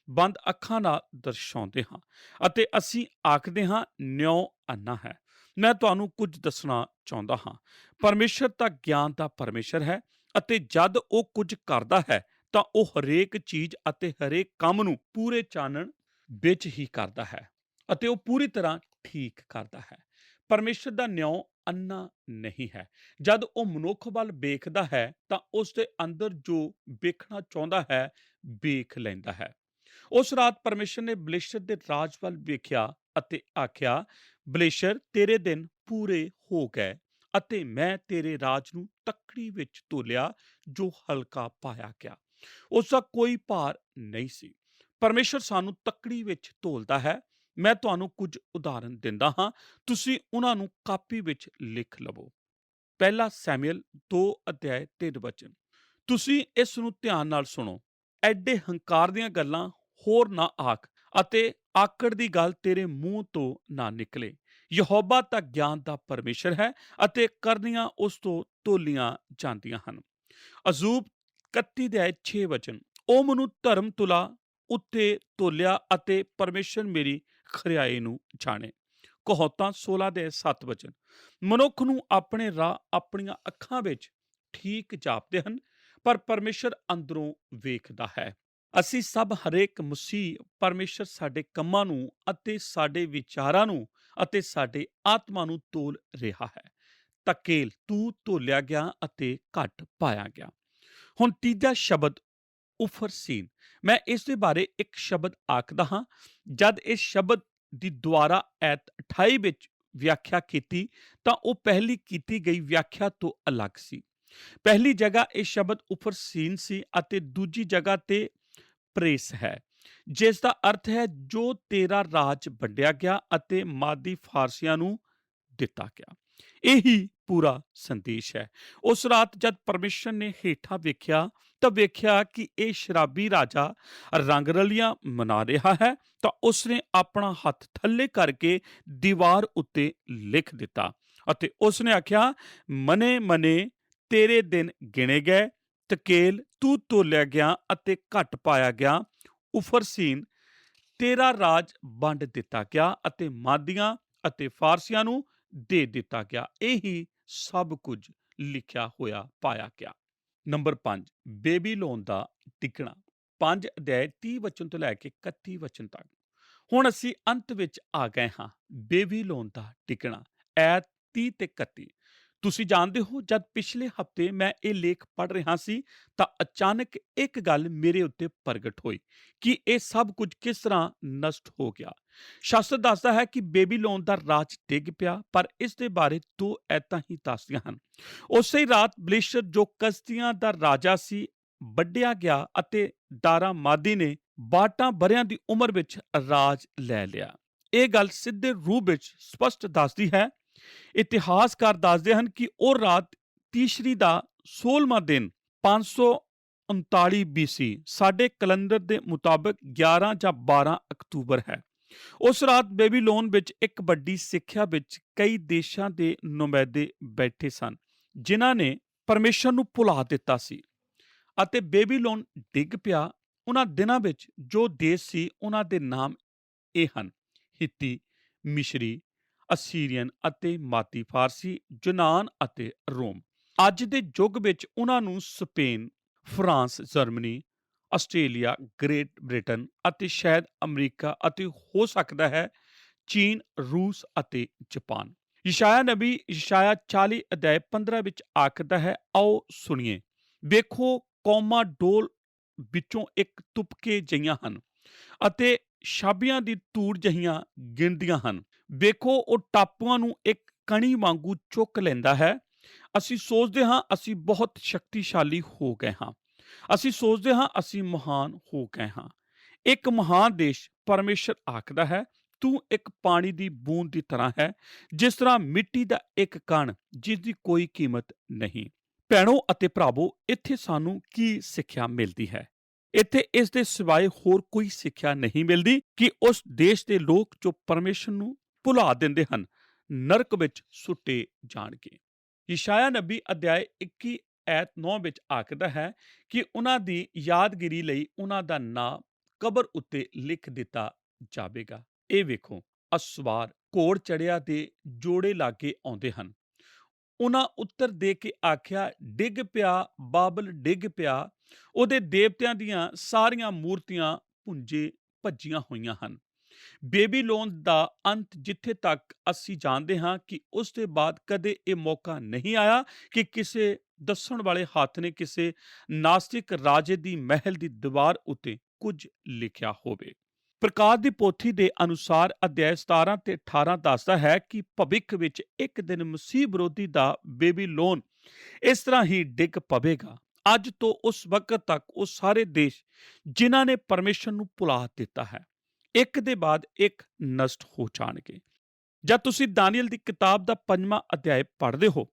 ਬੰਦ ਅੱਖਾਂ ਨਾਲ ਦਰਸਾਉਂਦੇ ਹਾਂ ਅਤੇ ਅਸੀਂ ਆਖਦੇ ਹਾਂ ਨਿਉ ਅੰਨਾ ਹੈ। ਮੈਂ ਤੁਹਾਨੂੰ ਕੁਝ ਦੱਸਣਾ ਚਾਹੁੰਦਾ ਹਾਂ। ਪਰਮੇਸ਼ਰ ਤਾਂ ਗਿਆਨ ਦਾ ਪਰਮੇਸ਼ਰ ਹੈ ਅਤੇ ਜਦ ਉਹ ਕੁਝ ਕਰਦਾ ਹੈ ਤਾਂ ਉਹ ਹਰੇਕ ਚੀਜ਼ ਅਤੇ ਹਰੇਕ ਕੰਮ ਨੂੰ ਪੂਰੇ ਚਾਨਣ ਵਿੱਚ ਹੀ ਕਰਦਾ ਹੈ ਅਤੇ ਉਹ ਪੂਰੀ ਤਰ੍ਹਾਂ ਠੀਕ ਕਰਦਾ ਹੈ। ਪਰਮੇਸ਼ਰ ਦਾ ਨਿਉ ਅੰਨਾ ਨਹੀਂ ਹੈ। ਜਦ ਉਹ ਮਨੁੱਖ ਵੱਲ ਵੇਖਦਾ ਹੈ ਤਾਂ ਉਸ ਦੇ ਅੰਦਰ ਜੋ ਵੇਖਣਾ ਚਾਹੁੰਦਾ ਹੈ ਵੇਖ ਲੈਂਦਾ ਹੈ। ਉਸ ਰਾਤ ਪਰਮੇਸ਼ਰ ਨੇ ਬਲੇਸ਼ਰ ਦੇ ਰਾਜ ਵੱਲ ਵੇਖਿਆ ਅਤੇ ਆਖਿਆ, ਬਲੇਸ਼ਰ, ਤੇਰੇ ਦਿਨ ਪੂਰੇ ਹੋ ਗਏ ਅਤੇ ਮੈਂ ਤੇਰੇ ਰਾਜ ਨੂੰ ਤੱਕੜੀ ਵਿੱਚ ਤੋਲਿਆ ਜੋ ਹਲਕਾ ਪਾਇਆ ਗਿਆ। ਉਸ ਦਾ ਕੋਈ ਭਾਰ ਨਹੀਂ ਸੀ। ਪਰਮੇਸ਼ਰ ਸਾਨੂੰ ਤੱਕੜੀ ਵਿੱਚ ਤੋਲਦਾ ਹੈ। ਮੈਂ ਤੁਹਾਨੂੰ ਕੁਝ ਉਦਾਹਰਨ ਦਿੰਦਾ ਹਾਂ, ਤੁਸੀਂ ਉਹਨਾਂ ਨੂੰ ਕਾਪੀ ਵਿੱਚ ਲਿਖ ਲਵੋ। ਪਹਿਲਾ ਸੈਮੂਅਲ 2 ਅਧਿਆਇ 3 ਵਚਨ। ਤੁਸੀਂ ਇਸ ਨੂੰ ਧਿਆਨ ਨਾਲ ਸੁਣੋ। ਐਡੇ ਹੰਕਾਰ ਦੀਆਂ ਗੱਲਾਂ ਹੋਰ ਨਾ ਆਖ ਅਤੇ ਆਕੜ ਦੀ ਗੱਲ ਤੇਰੇ ਮੂੰਹ ਤੋਂ ਨਾ ਨਿਕਲੇ। ਯਹੋਵਾ ਤਾਂ ਗਿਆਨ ਦਾ ਪਰਮੇਸ਼ਰ ਹੈ ਅਤੇ ਕਰਨੀਆਂ ਉਸ ਤੋਂ ਤੋਲੀਆਂ ਜਾਂਦੀਆਂ ਹਨ। ਅਯੂਬ 31 ਅਧਿਆਇ 6 ਵਚਨ। ਉਹ ਮੈਨੂੰ ਧਰਮ ਤੁਲਾ ਉੱਤੇ ਤੋਲਿਆ ਅਤੇ ਪਰਮੇਸ਼ਰ ਮੇਰੀ ਖਰਿਆਈ ਨੂੰ ਜਾਣੇ। ਕਹਾਵਤਾਂ 16 ਅਧਿਆਇ 7 ਵਚਨ। ਮਨੁੱਖ ਨੂੰ ਆਪਣੇ ਰਾਹ ਆਪਣੀਆਂ ਅੱਖਾਂ ਵਿੱਚ ਠੀਕ ਜਾਪਦੇ ਹਨ, ਪਰ ਪਰਮੇਸ਼ਰ ਅੰਦਰੋਂ ਵੇਖਦਾ ਹੈ। ਅਸੀਂ ਸਭ ਹਰੇਕ ਮਸੀਹ ਪਰਮੇਸ਼ਰ ਸਾਡੇ ਕੰਮਾਂ ਨੂੰ ਅਤੇ ਸਾਡੇ ਵਿਚਾਰਾਂ ਨੂੰ ਅਤੇ ਸਾਡੇ ਆਤਮਾ ਨੂੰ ਤੋਲ ਰਿਹਾ ਹੈ। ਤਕੇਲ, ਤੂੰ ਤੋਲਿਆ ਗਿਆ ਅਤੇ ਘੱਟ ਪਾਇਆ ਗਿਆ। ਹੁਣ ਤੀਜਾ ਸ਼ਬਦ ਉਫਰਸੀਨ। ਮੈਂ ਇਸ ਦੇ ਬਾਰੇ ਇੱਕ ਸ਼ਬਦ ਆਖਦਾ ਹਾਂ। ਜਦ ਇਸ ਸ਼ਬਦ ਦੀ ਦੁਆਰਾ ਐਤ 28 ਵਿੱਚ ਵਿਆਖਿਆ ਕੀਤੀ ਤਾਂ ਉਹ ਪਹਿਲੀ ਕੀਤੀ ਗਈ ਵਿਆਖਿਆ ਤੋਂ ਅਲੱਗ ਸੀ। ਪਹਿਲੀ ਜਗ੍ਹਾ ਇਹ ਸ਼ਬਦ ਉਫਰਸੀਨ ਸੀ ਅਤੇ ਦੂਜੀ ਜਗ੍ਹਾ ਤੇ ਪ੍ਰੇਸ ਹੈ, ਜਿਸ ਦਾ ਅਰਥ ਹੈ ਜੋ ਤੇਰਾ ਰਾਜ ਵੰਡਿਆ ਗਿਆ ਅਤੇ ਮਾਦੀ ਫਾਰਸੀਆਂ ਨੂੰ ਦਿੱਤਾ ਗਿਆ। ਇਹੀ ਪੂਰਾ ਸੰਦੇਸ਼ ਹੈ। ਉਸ ਰਾਤ ਜਦ ਪਰਮੇਸ਼ਰ ਨੇ ਹੇਠਾਂ ਵੇਖਿਆ ਤਾਂ ਵੇਖਿਆ ਕਿ ਇਹ ਸ਼ਰਾਬੀ ਰਾਜਾ ਰੰਗ ਰਲੀਆਂ ਮਨਾ ਰਿਹਾ ਹੈ, ਤਾਂ ਉਸਨੇ ਆਪਣਾ ਹੱਥ ਥੱਲੇ ਕਰਕੇ ਦੀਵਾਰ ਉੱਤੇ ਲਿਖ ਦਿੱਤਾ ਅਤੇ ਉਸਨੇ ਆਖਿਆ, ਮਨੇ ਮਨੇ ਤੇਰੇ ਦਿਨ ਗਿਣੇ ਗਏ, ਤਕੇਲ ਤੂੰ ਤੋਲਿਆ ਗਿਆ ਅਤੇ ਘਟ ਪਾਇਆ ਗਿਆ। ਉਫਰਸੀਨ ਤੇਰਾ ਰਾਜ ਵੰਡ ਦਿੱਤਾ ਗਿਆ ਅਤੇ ਮਾਦੀਆਂ ਅਤੇ ਫਾਰਸੀਆਂ ਨੂੰ ਦੇ ਦਿੱਤਾ ਗਿਆ। ਇਹੀ ਸਭ ਕੁਝ ਲਿਖਿਆ ਹੋਇਆ ਪਾਇਆ ਗਿਆ। ਨੰਬਰ 5, ਬੇਬੀਲੋਨ ਦਾ ਟਿਕਣਾ। 5 ਅਧਿਆਇ 30 ਵਚਨ ਤੋਂ ਲੈ ਕੇ 31 ਵਚਨ ਤੱਕ। ਹੁਣ ਅਸੀਂ ਅੰਤ ਵਿੱਚ ਆ ਗਏ ਹਾਂ। ਬੇਬੀਲੋਨ ਦਾ ਟਿਕਣਾ, ਐਤ 30 ਤੇ 31। ਤੁਸੀਂ ਜਾਣਦੇ ਹੋ, ਜਦ ਪਿਛਲੇ ਹਫ਼ਤੇ ਮੈਂ ਇਹ ਲੇਖ ਪੜ੍ਹ ਰਿਹਾ ਸੀ ਤਾਂ ਅਚਾਨਕ ਇੱਕ ਗੱਲ ਮੇਰੇ ਉੱਤੇ ਪ੍ਰਗਟ ਹੋਈ ਕਿ ਇਹ ਸਭ ਕੁਝ ਕਿਸ ਤਰ੍ਹਾਂ ਨਸ਼ਟ ਹੋ ਗਿਆ। ਸ਼ਾਸਤਰ ਦੱਸਦਾ ਹੈ ਕਿ ਬੇਬੀਲੋਨ ਦਾ ਰਾਜ ਡਿੱਗ ਪਿਆ, ਪਰ ਇਸ ਦੇ ਬਾਰੇ 2 ਐਤਾਂ ਹੀ ਦੱਸਦੀਆਂ ਹਨ। ਉਸੇ ਰਾਤ ਬਲਿਸ਼ਰ ਜੋ ਕਸਦੀਆਂ ਦਾ ਰਾਜਾ ਸੀ ਵੱਢਿਆ ਗਿਆ ਅਤੇ ਦਾਰਾ ਮਾਦੀ ਨੇ 62 ਵਰ੍ਹਿਆਂ ਦੀ ਉਮਰ ਵਿੱਚ ਰਾਜ ਲੈ ਲਿਆ। ਇਹ ਗੱਲ ਸਿੱਧੇ ਰੂਪ ਵਿੱਚ ਸਪਸ਼ਟ ਦੱਸਦੀ ਹੈ। ਇਤਿਹਾਸਕਾਰ ਦੱਸਦੇ ਹਨ ਕਿ ਉਹ ਰਾਤ ਤੀਸਰੀ ਦਾ 16ਵਾਂ ਦਿਨ 539 BC ਸਾਡੇ ਕੈਲੰਡਰ ਦੇ ਮੁਤਾਬਕ 11 ਜਾਂ 12 ਅਕਤੂਬਰ ਹੈ। ਉਸ ਰਾਤ ਬੇਬੀਲੋਨ ਵਿੱਚ ਇੱਕ ਵੱਡੀ ਸਿੱਖਿਆ ਵਿੱਚ ਕਈ ਦੇਸ਼ਾਂ ਦੇ ਨੁਮਾਇੰਦੇ ਬੈਠੇ ਸਨ, ਜਿਨ੍ਹਾਂ ਨੇ ਪਰਮੇਸ਼ਰ ਨੂੰ ਭੁਲਾ ਦਿੱਤਾ ਸੀ ਅਤੇ ਬੇਬੀਲੋਨ ਡਿੱਗ ਪਿਆ। ਉਹਨਾਂ ਦਿਨਾਂ ਵਿੱਚ ਜੋ ਦੇਸ਼ ਸੀ ਉਹਨਾਂ ਦੇ ਨਾਮ ਇਹ ਹਨ: ਹਿੱਤੀ, ਮਿਸ਼ਰੀ, ਅਸੀਰੀਅਨ ਅਤੇ ਮਾਦੀ ਫਾਰਸੀ, ਯੂਨਾਨ ਅਤੇ ਰੋਮ। ਅੱਜ ਦੇ ਯੁੱਗ ਵਿੱਚ ਉਹਨਾਂ ਨੂੰ Spain, France, Germany, Australia, great Britain ਅਤੇ ਸ਼ਾਇਦ ਅਮਰੀਕਾ ਅਤੇ ਹੋ ਸਕਦਾ ਹੈ ਚੀਨ, ਰੂਸ ਅਤੇ ਜਾਪਾਨ। ਯਸ਼ਾਇਆ ਨਬੀ ਯਸ਼ਾਇਆ 40 ਅਧਿਆਇ 15 ਵਿੱਚ ਆਖਦਾ ਹੈ, ਆਓ ਸੁਣੀਏ। ਵੇਖੋ, ਕੌਮਾਂ ਡੋਲ ਵਿੱਚੋਂ ਇੱਕ ਤੁਪਕੇ ਜਿਹੀਆਂ ਹਨ ਅਤੇ ਛਾਬੀਆਂ ਦੀ ਧੂੜ ਜਿਹੀਆਂ ਗਿਣਦੀਆਂ ਹਨ। ਵੇਖੋ, ਉਹ ਟਾਪੂਆਂ ਨੂੰ ਇੱਕ ਕਣੀ ਵਾਂਗੂ ਚੁੱਕ ਲੈਂਦਾ ਹੈ। ਅਸੀਂ ਸੋਚਦੇ ਹਾਂ ਅਸੀਂ ਬਹੁਤ ਸ਼ਕਤੀਸ਼ਾਲੀ ਹੋ ਗਏ ਹਾਂ। ਅਸੀਂ ਸੋਚਦੇ ਹਾਂ ਅਸੀਂ ਮਹਾਨ ਹੋ ਗਏ ਹਾਂ। ਇੱਕ ਮਹਾਨ ਦੇਸ਼ ਪਰਮੇਸ਼ਰ ਆਖਦਾ ਹੈ, ਤੂੰ ਇੱਕ ਪਾਣੀ ਦੀ ਬੂੰਦ ਦੀ ਤਰ੍ਹਾਂ ਹੈ, ਜਿਸ ਤਰ੍ਹਾਂ ਮਿੱਟੀ ਦਾ ਇੱਕ ਕਣ ਜਿਸ ਦੀ ਕੋਈ ਕੀਮਤ ਨਹੀਂ। ਭੈਣੋ ਅਤੇ ਭਰਾਵੋ, ਇੱਥੇ ਸਾਨੂੰ ਕੀ ਸਿੱਖਿਆ ਮਿਲਦੀ ਹੈ? ਇੱਥੇ ਇਸ ਦੇ ਸਿਵਾਏ ਹੋਰ ਕੋਈ ਸਿੱਖਿਆ ਨਹੀਂ ਮਿਲਦੀ ਕਿ ਉਸ ਦੇਸ਼ ਦੇ ਲੋਕ ਜੋ ਪਰਮੇਸ਼ਰ ਨੂੰ ਭੁਲਾ ਦਿੰਦੇ ਹਨ, ਨਰਕ ਵਿੱਚ ਸੁੱਟੇ ਜਾਣਗੇ। ਯਸ਼ਾਇਆ ਨਬੀ ਅਧਿਆਇ 21 ਐਤ 9 ਵਿੱਚ ਆਖਦਾ ਹੈ ਕਿ ਉਹਨਾਂ ਦੀ ਯਾਦਗਿਰੀ ਲਈ ਉਹਨਾਂ ਦਾ ਨਾਂ ਕਬਰ ਉੱਤੇ ਲਿਖ ਦਿੱਤਾ ਜਾਵੇਗਾ। ਇਹ ਵੇਖੋ, ਅਸਵਾਰ ਘੋੜ ਚੜਿਆ ਦੇ ਜੋੜੇ ਲਾਗੇ ਆਉਂਦੇ ਹਨ। ਉਹਨਾਂ ਉੱਤਰ ਦੇ ਕੇ ਆਖਿਆ, ਡਿੱਗ ਪਿਆ, ਬਾਬਲ ਡਿੱਗ ਪਿਆ, ਉਹਦੇ ਦੇਵਤਿਆਂ ਦੀਆਂ ਸਾਰੀਆਂ ਮੂਰਤੀਆਂ ਭੁੰਜੇ ਭੱਜੀਆਂ ਹੋਈਆਂ ਹਨ। ਬੇਬੀਲੋਨ ਦਾ ਅੰਤ, ਜਿੱਥੇ ਤੱਕ ਅਸੀਂ ਜਾਣਦੇ ਹਾਂ ਕਿ ਉਸ ਦੇ ਬਾਅਦ ਕਦੇ ਇਹ ਮੌਕਾ ਨਹੀਂ ਆਇਆ ਕਿ ਕਿਸੇ ਦੱਸਣ ਵਾਲੇ ਹੱਥ ਨੇ ਕਿਸੇ ਨਾਸਤਿਕ ਰਾਜੇ ਦੀ ਮਹਿਲ ਦੀ ਦੀਵਾਰ ਉੱਤੇ ਕੁਝ ਲਿਖਿਆ ਹੋਵੇ। ਪ੍ਰਕਾਸ਼ ਦੀ ਪੋਥੀ ਦੇ ਅਨੁਸਾਰ ਅਧਿਆਇ 17 ਤੇ 18 ਦੱਸਦਾ ਹੈ ਕਿ ਭਵਿੱਖ ਵਿੱਚ ਇੱਕ ਦਿਨ ਮਸੀਹ ਵਿਰੋਧੀ ਦਾ ਬੇਬੀਲੋਨ ਇਸ ਤਰ੍ਹਾਂ ਹੀ ਡਿੱਗ ਪਵੇਗਾ। ਅੱਜ ਤੋਂ ਉਸ ਵਕਤ ਤੱਕ ਉਹ ਸਾਰੇ ਦੇਸ਼ ਜਿਨ੍ਹਾਂ ਨੇ ਪਰਮੇਸ਼ਰ ਨੂੰ ਭੁਲਾ ਦਿੱਤਾ ਹੈ, ਇੱਕ ਦੇ ਬਾਅਦ ਇੱਕ ਨਸ਼ਟ ਹੋ ਜਾਣਗੇ। ਜਦ ਤੁਸੀਂ ਦਾਨੀਏਲ ਦੀ ਕਿਤਾਬ ਦਾ 5ਵਾਂ ਅਧਿਆਇ ਪੜ੍ਹਦੇ ਹੋ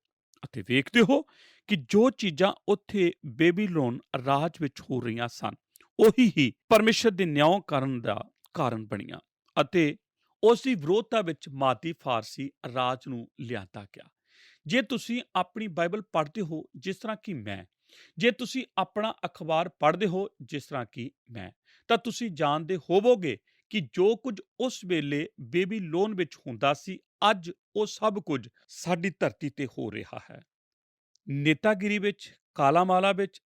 ਅਤੇ ਵੇਖਦੇ ਹੋ ਕਿ ਜੋ ਚੀਜ਼ਾਂ ਉੱਥੇ ਬੇਬੀਲੋਨ ਰਾਜ ਵਿੱਚ ਹੋ ਰਹੀਆਂ ਸਨ, ਉਹੀ ਹੀ ਪਰਮੇਸ਼ਰ ਦੇ ਨਿਆਂ ਕਰਨ ਦਾ ਕਾਰਨ ਬਣੀਆਂ ਅਤੇ ਉਸ ਦੀ ਵਿਰੋਧਤਾ ਵਿੱਚ ਮਾਦੀ ਫਾਰਸੀ ਰਾਜ ਨੂੰ ਲਿਆਂਦਾ ਗਿਆ। ਜੇ ਤੁਸੀਂ ਆਪਣੀ ਬਾਈਬਲ ਪੜ੍ਹਦੇ ਹੋ ਜਿਸ ਤਰ੍ਹਾਂ ਕਿ ਮੈਂ, ਜੇ ਤੁਸੀਂ ਆਪਣਾ ਅਖਬਾਰ ਪੜ੍ਹਦੇ ਹੋ ਜਿਸ ਤਰ੍ਹਾਂ ਕਿ ਮੈਂ, ਤਾਂ ਤੁਸੀਂ ਜਾਣਦੇ ਹੋਵੋਗੇ ਕਿ ਜੋ ਕੁਝ ਉਸ ਵੇਲੇ ਬੇਬੀਲੋਨ ਵਿੱਚ ਹੁੰਦਾ ਸੀ, ਅੱਜ ਉਹ ਸਭ ਕੁਝ ਸਾਡੀ ਧਰਤੀ ਤੇ ਹੋ ਰਿਹਾ ਹੈ। ਨੇਤਾਗਿਰੀ ਵਿੱਚ, ਕਾਲਾਮਾਲਾ ਵਿੱਚ,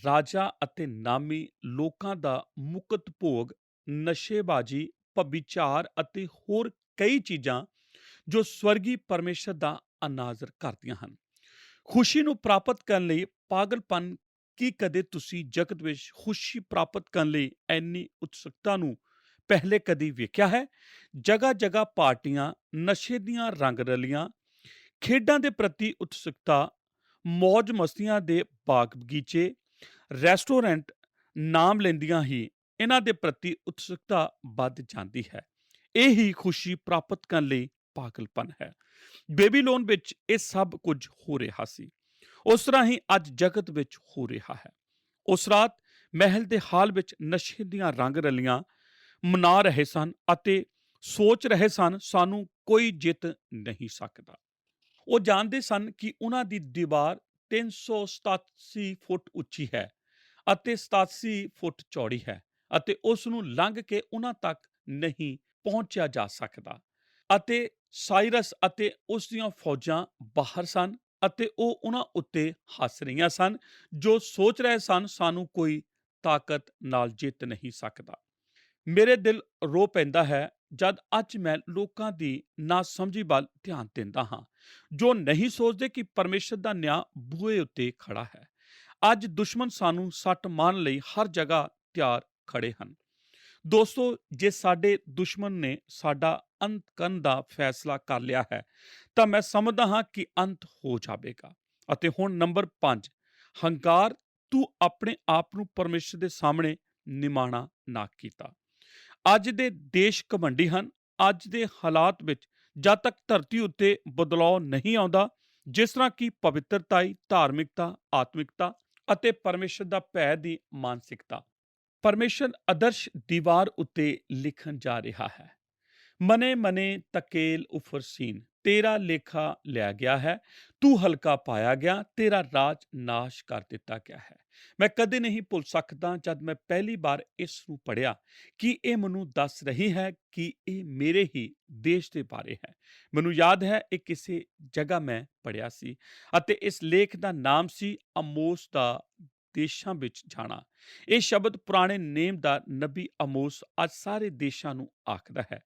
ਰਾਜਾ ਅਤੇ ਨਾਮੀ ਲੋਕਾਂ ਦਾ ਮੁਕਤ ਭੋਗ, ਨਸ਼ੇਬਾਜ਼ੀ, ਭਬਿਚਾਰ ਅਤੇ ਹੋਰ ਕਈ ਚੀਜ਼ਾਂ ਜੋ ਸਵਰਗੀ ਪਰਮੇਸ਼ਰ ਦਾ ਅਨਾਦਰ ਕਰਦੀਆਂ ਹਨ। ਖੁਸ਼ੀ ਨੂੰ ਪ੍ਰਾਪਤ ਕਰਨ ਲਈ ਪਾਗਲਪਨ। ਕੀ ਕਦੇ ਤੁਸੀਂ ਜਗਤ ਵਿੱਚ ਖੁਸ਼ੀ ਪ੍ਰਾਪਤ ਕਰਨ ਲਈ ਇੰਨੀ ਉਤਸੁਕਤਾ ਨੂੰ ਪਹਿਲੇ ਕਦੀ ਵੇਖਿਆ ਹੈ? ਜਗ੍ਹਾ ਜਗ੍ਹਾ ਪਾਰਟੀਆਂ, ਨਸ਼ੇ ਦੀਆਂ ਰੰਗ ਰਲੀਆਂ, ਖੇਡਾਂ ਦੇ ਪ੍ਰਤੀ ਉਤਸੁਕਤਾ, ਮੌਜ ਮਸਤੀਆਂ ਦੇ ਬਾਗ ਬਗੀਚੇ, ਰੈਸਟੋਰੈਂਟ ਨਾਮ ਲੈਂਦੀਆਂ ਹੀ ਇਹਨਾਂ ਦੇ ਪ੍ਰਤੀ ਉਤਸੁਕਤਾ ਵੱਧ ਜਾਂਦੀ ਹੈ। ਇਹ ਹੀ ਖੁਸ਼ੀ ਪ੍ਰਾਪਤ ਕਰਨ ਲਈ ਪਾਗਲਪਨ ਹੈ। ਬੇਬੀਲੋਨ ਵਿੱਚ ਇਹ ਸਭ ਕੁਝ ਹੋ ਰਿਹਾ ਸੀ। ਉਸ ਤਰ੍ਹਾਂ ਹੀ ਅੱਜ ਜਗਤ ਵਿੱਚ ਹੋ ਰਿਹਾ ਹੈ। ਉਸ ਰਾਤ ਮਹਿਲ ਦੇ ਹਾਲ ਵਿੱਚ ਨਸ਼ੇ ਦੀਆਂ ਰੰਗ ਰਲੀਆਂ ਮਨਾ ਰਹੇ ਸਨ ਅਤੇ ਸੋਚ ਰਹੇ ਸਨ, ਸਾਨੂੰ ਕੋਈ ਜਿੱਤ ਨਹੀਂ ਸਕਦਾ। ਉਹ ਜਾਣਦੇ ਸਨ ਕਿ ਉਹਨਾਂ ਦੀ ਦੀਵਾਰ 387 ਫੁੱਟ ਉੱਚੀ ਹੈ ਅਤੇ 87 ਫੁੱਟ ਚੌੜੀ ਹੈ ਅਤੇ ਉਸ ਨੂੰ ਲੰਘ ਕੇ ਉਹਨਾਂ ਤੱਕ ਨਹੀਂ ਪਹੁੰਚਿਆ ਜਾ ਸਕਦਾ। ਅਤੇ ਸਾਇਰਸ ਅਤੇ ਉਸ ਦੀਆਂ ਫੌਜਾਂ ਬਾਹਰ ਸਨ ਅਤੇ ਉਹ ਉਹਨਾਂ ਉੱਤੇ ਹੱਸ ਰਹੀਆਂ ਸਨ, ਜੋ ਸੋਚ ਰਹੇ ਸਨ, ਸਾਨੂੰ ਕੋਈ ਤਾਕਤ ਨਾਲ ਜਿੱਤ ਨਹੀਂ ਸਕਦਾ। ਮੇਰੇ ਦਿਲ ਰੋ ਪੈਂਦਾ ਹੈ ਜਦ ਅੱਜ ਮੈਂ ਲੋਕਾਂ ਦੀ ਨਾਸਮਝੀ ਵੱਲ ਧਿਆਨ ਦਿੰਦਾ ਹਾਂ, ਜੋ ਨਹੀਂ ਸੋਚਦੇ ਕਿ ਪਰਮੇਸ਼ਰ ਦਾ ਨਿਆਂ ਬੂਹੇ ਉੱਤੇ ਖੜਾ ਹੈ। ਅੱਜ ਦੁਸ਼ਮਣ ਸਾਨੂੰ ਸੱਟ ਮਾਰਨ ਲਈ ਹਰ ਜਗ੍ਹਾ ਤਿਆਰ ਖੜੇ ਹਨ। ਦੋਸਤੋ, ਜੇ ਸਾਡੇ ਦੁਸ਼ਮਣ ਨੇ ਸਾਡਾ ਅੰਤ ਕਰਨ ਦਾ ਫੈਸਲਾ ਕਰ ਲਿਆ ਹੈ ਤਾਂ ਮੈਂ ਸਮਝਦਾ ਹਾਂ ਕਿ ਅੰਤ ਹੋ ਜਾਵੇਗਾ। ਅਤੇ ਹੁਣ ਨੰਬਰ 5, ਹੰਕਾਰ। ਤੂੰ ਆਪਣੇ ਆਪ ਨੂੰ ਪਰਮੇਸ਼ਰ ਦੇ ਸਾਹਮਣੇ ਨਿਮਾਣਾ ਨਾ ਕੀਤਾ। ਅੱਜ ਦੇ ਦੇਸ਼ ਘਮੰਡੀ ਹਨ। ਅੱਜ ਦੇ ਹਾਲਾਤ ਵਿੱਚ ਜਦ ਤੱਕ ਧਰਤੀ ਉੱਤੇ ਬਦਲਾਅ ਨਹੀਂ ਆਉਂਦਾ, ਜਿਸ ਤਰ੍ਹਾਂ ਕਿ ਪਵਿੱਤਰਤਾਈ, ਧਾਰਮਿਕਤਾ, ਆਤਮਿਕਤਾ ਅਤੇ ਪਰਮੇਸ਼ਰ ਦਾ ਭੈ ਦੀ ਮਾਨਸਿਕਤਾ, ਪਰਮੇਸ਼ਰ ਆਦਰਸ਼ ਦੀਵਾਰ ਉੱਤੇ ਲਿਖਣ ਜਾ ਰਿਹਾ ਹੈ। ਮਨੇ ਮਨੇ ਤਕੇਲ ਉਫਰਸੀਨ, ਤੇਰਾ ਲੇਖਾ ਲਿਆ ਗਿਆ ਹੈ, ਤੂੰ ਹਲਕਾ ਪਾਇਆ ਗਿਆ, ਤੇਰਾ ਰਾਜ ਨਾਸ਼ ਕਰ ਦਿੱਤਾ ਗਿਆ ਹੈ। ਮੈਂ ਕਦੇ ਨਹੀਂ ਭੁੱਲ ਸਕਦਾ ਜਦ ਮੈਂ ਪਹਿਲੀ ਵਾਰ ਇਸ ਨੂੰ ਪੜ੍ਹਿਆ ਕਿ ਇਹ ਮੈਨੂੰ ਦੱਸ ਰਹੀ ਹੈ ਕਿ ਇਹ ਮੇਰੇ ਹੀ ਦੇਸ਼ ਦੇ ਬਾਰੇ ਹੈ। ਮੈਨੂੰ ਯਾਦ ਹੈ ਇਹ ਕਿਸੇ ਜਗ੍ਹਾ ਮੈਂ ਪੜ੍ਹਿਆ ਸੀ ਅਤੇ ਇਸ ਲੇਖ ਦਾ ਨਾਮ ਸੀ ਆਮੋਸ ਦਾ ਦੇਸ਼ਾਂ ਵਿੱਚ ਜਾਣਾ। ਇਹ ਸ਼ਬਦ ਪੁਰਾਣੇ ਨੇਮ ਦਾ ਨਬੀ ਆਮੋਸ ਅੱਜ ਸਾਰੇ ਦੇਸ਼ਾਂ ਨੂੰ ਆਖਦਾ ਹੈ।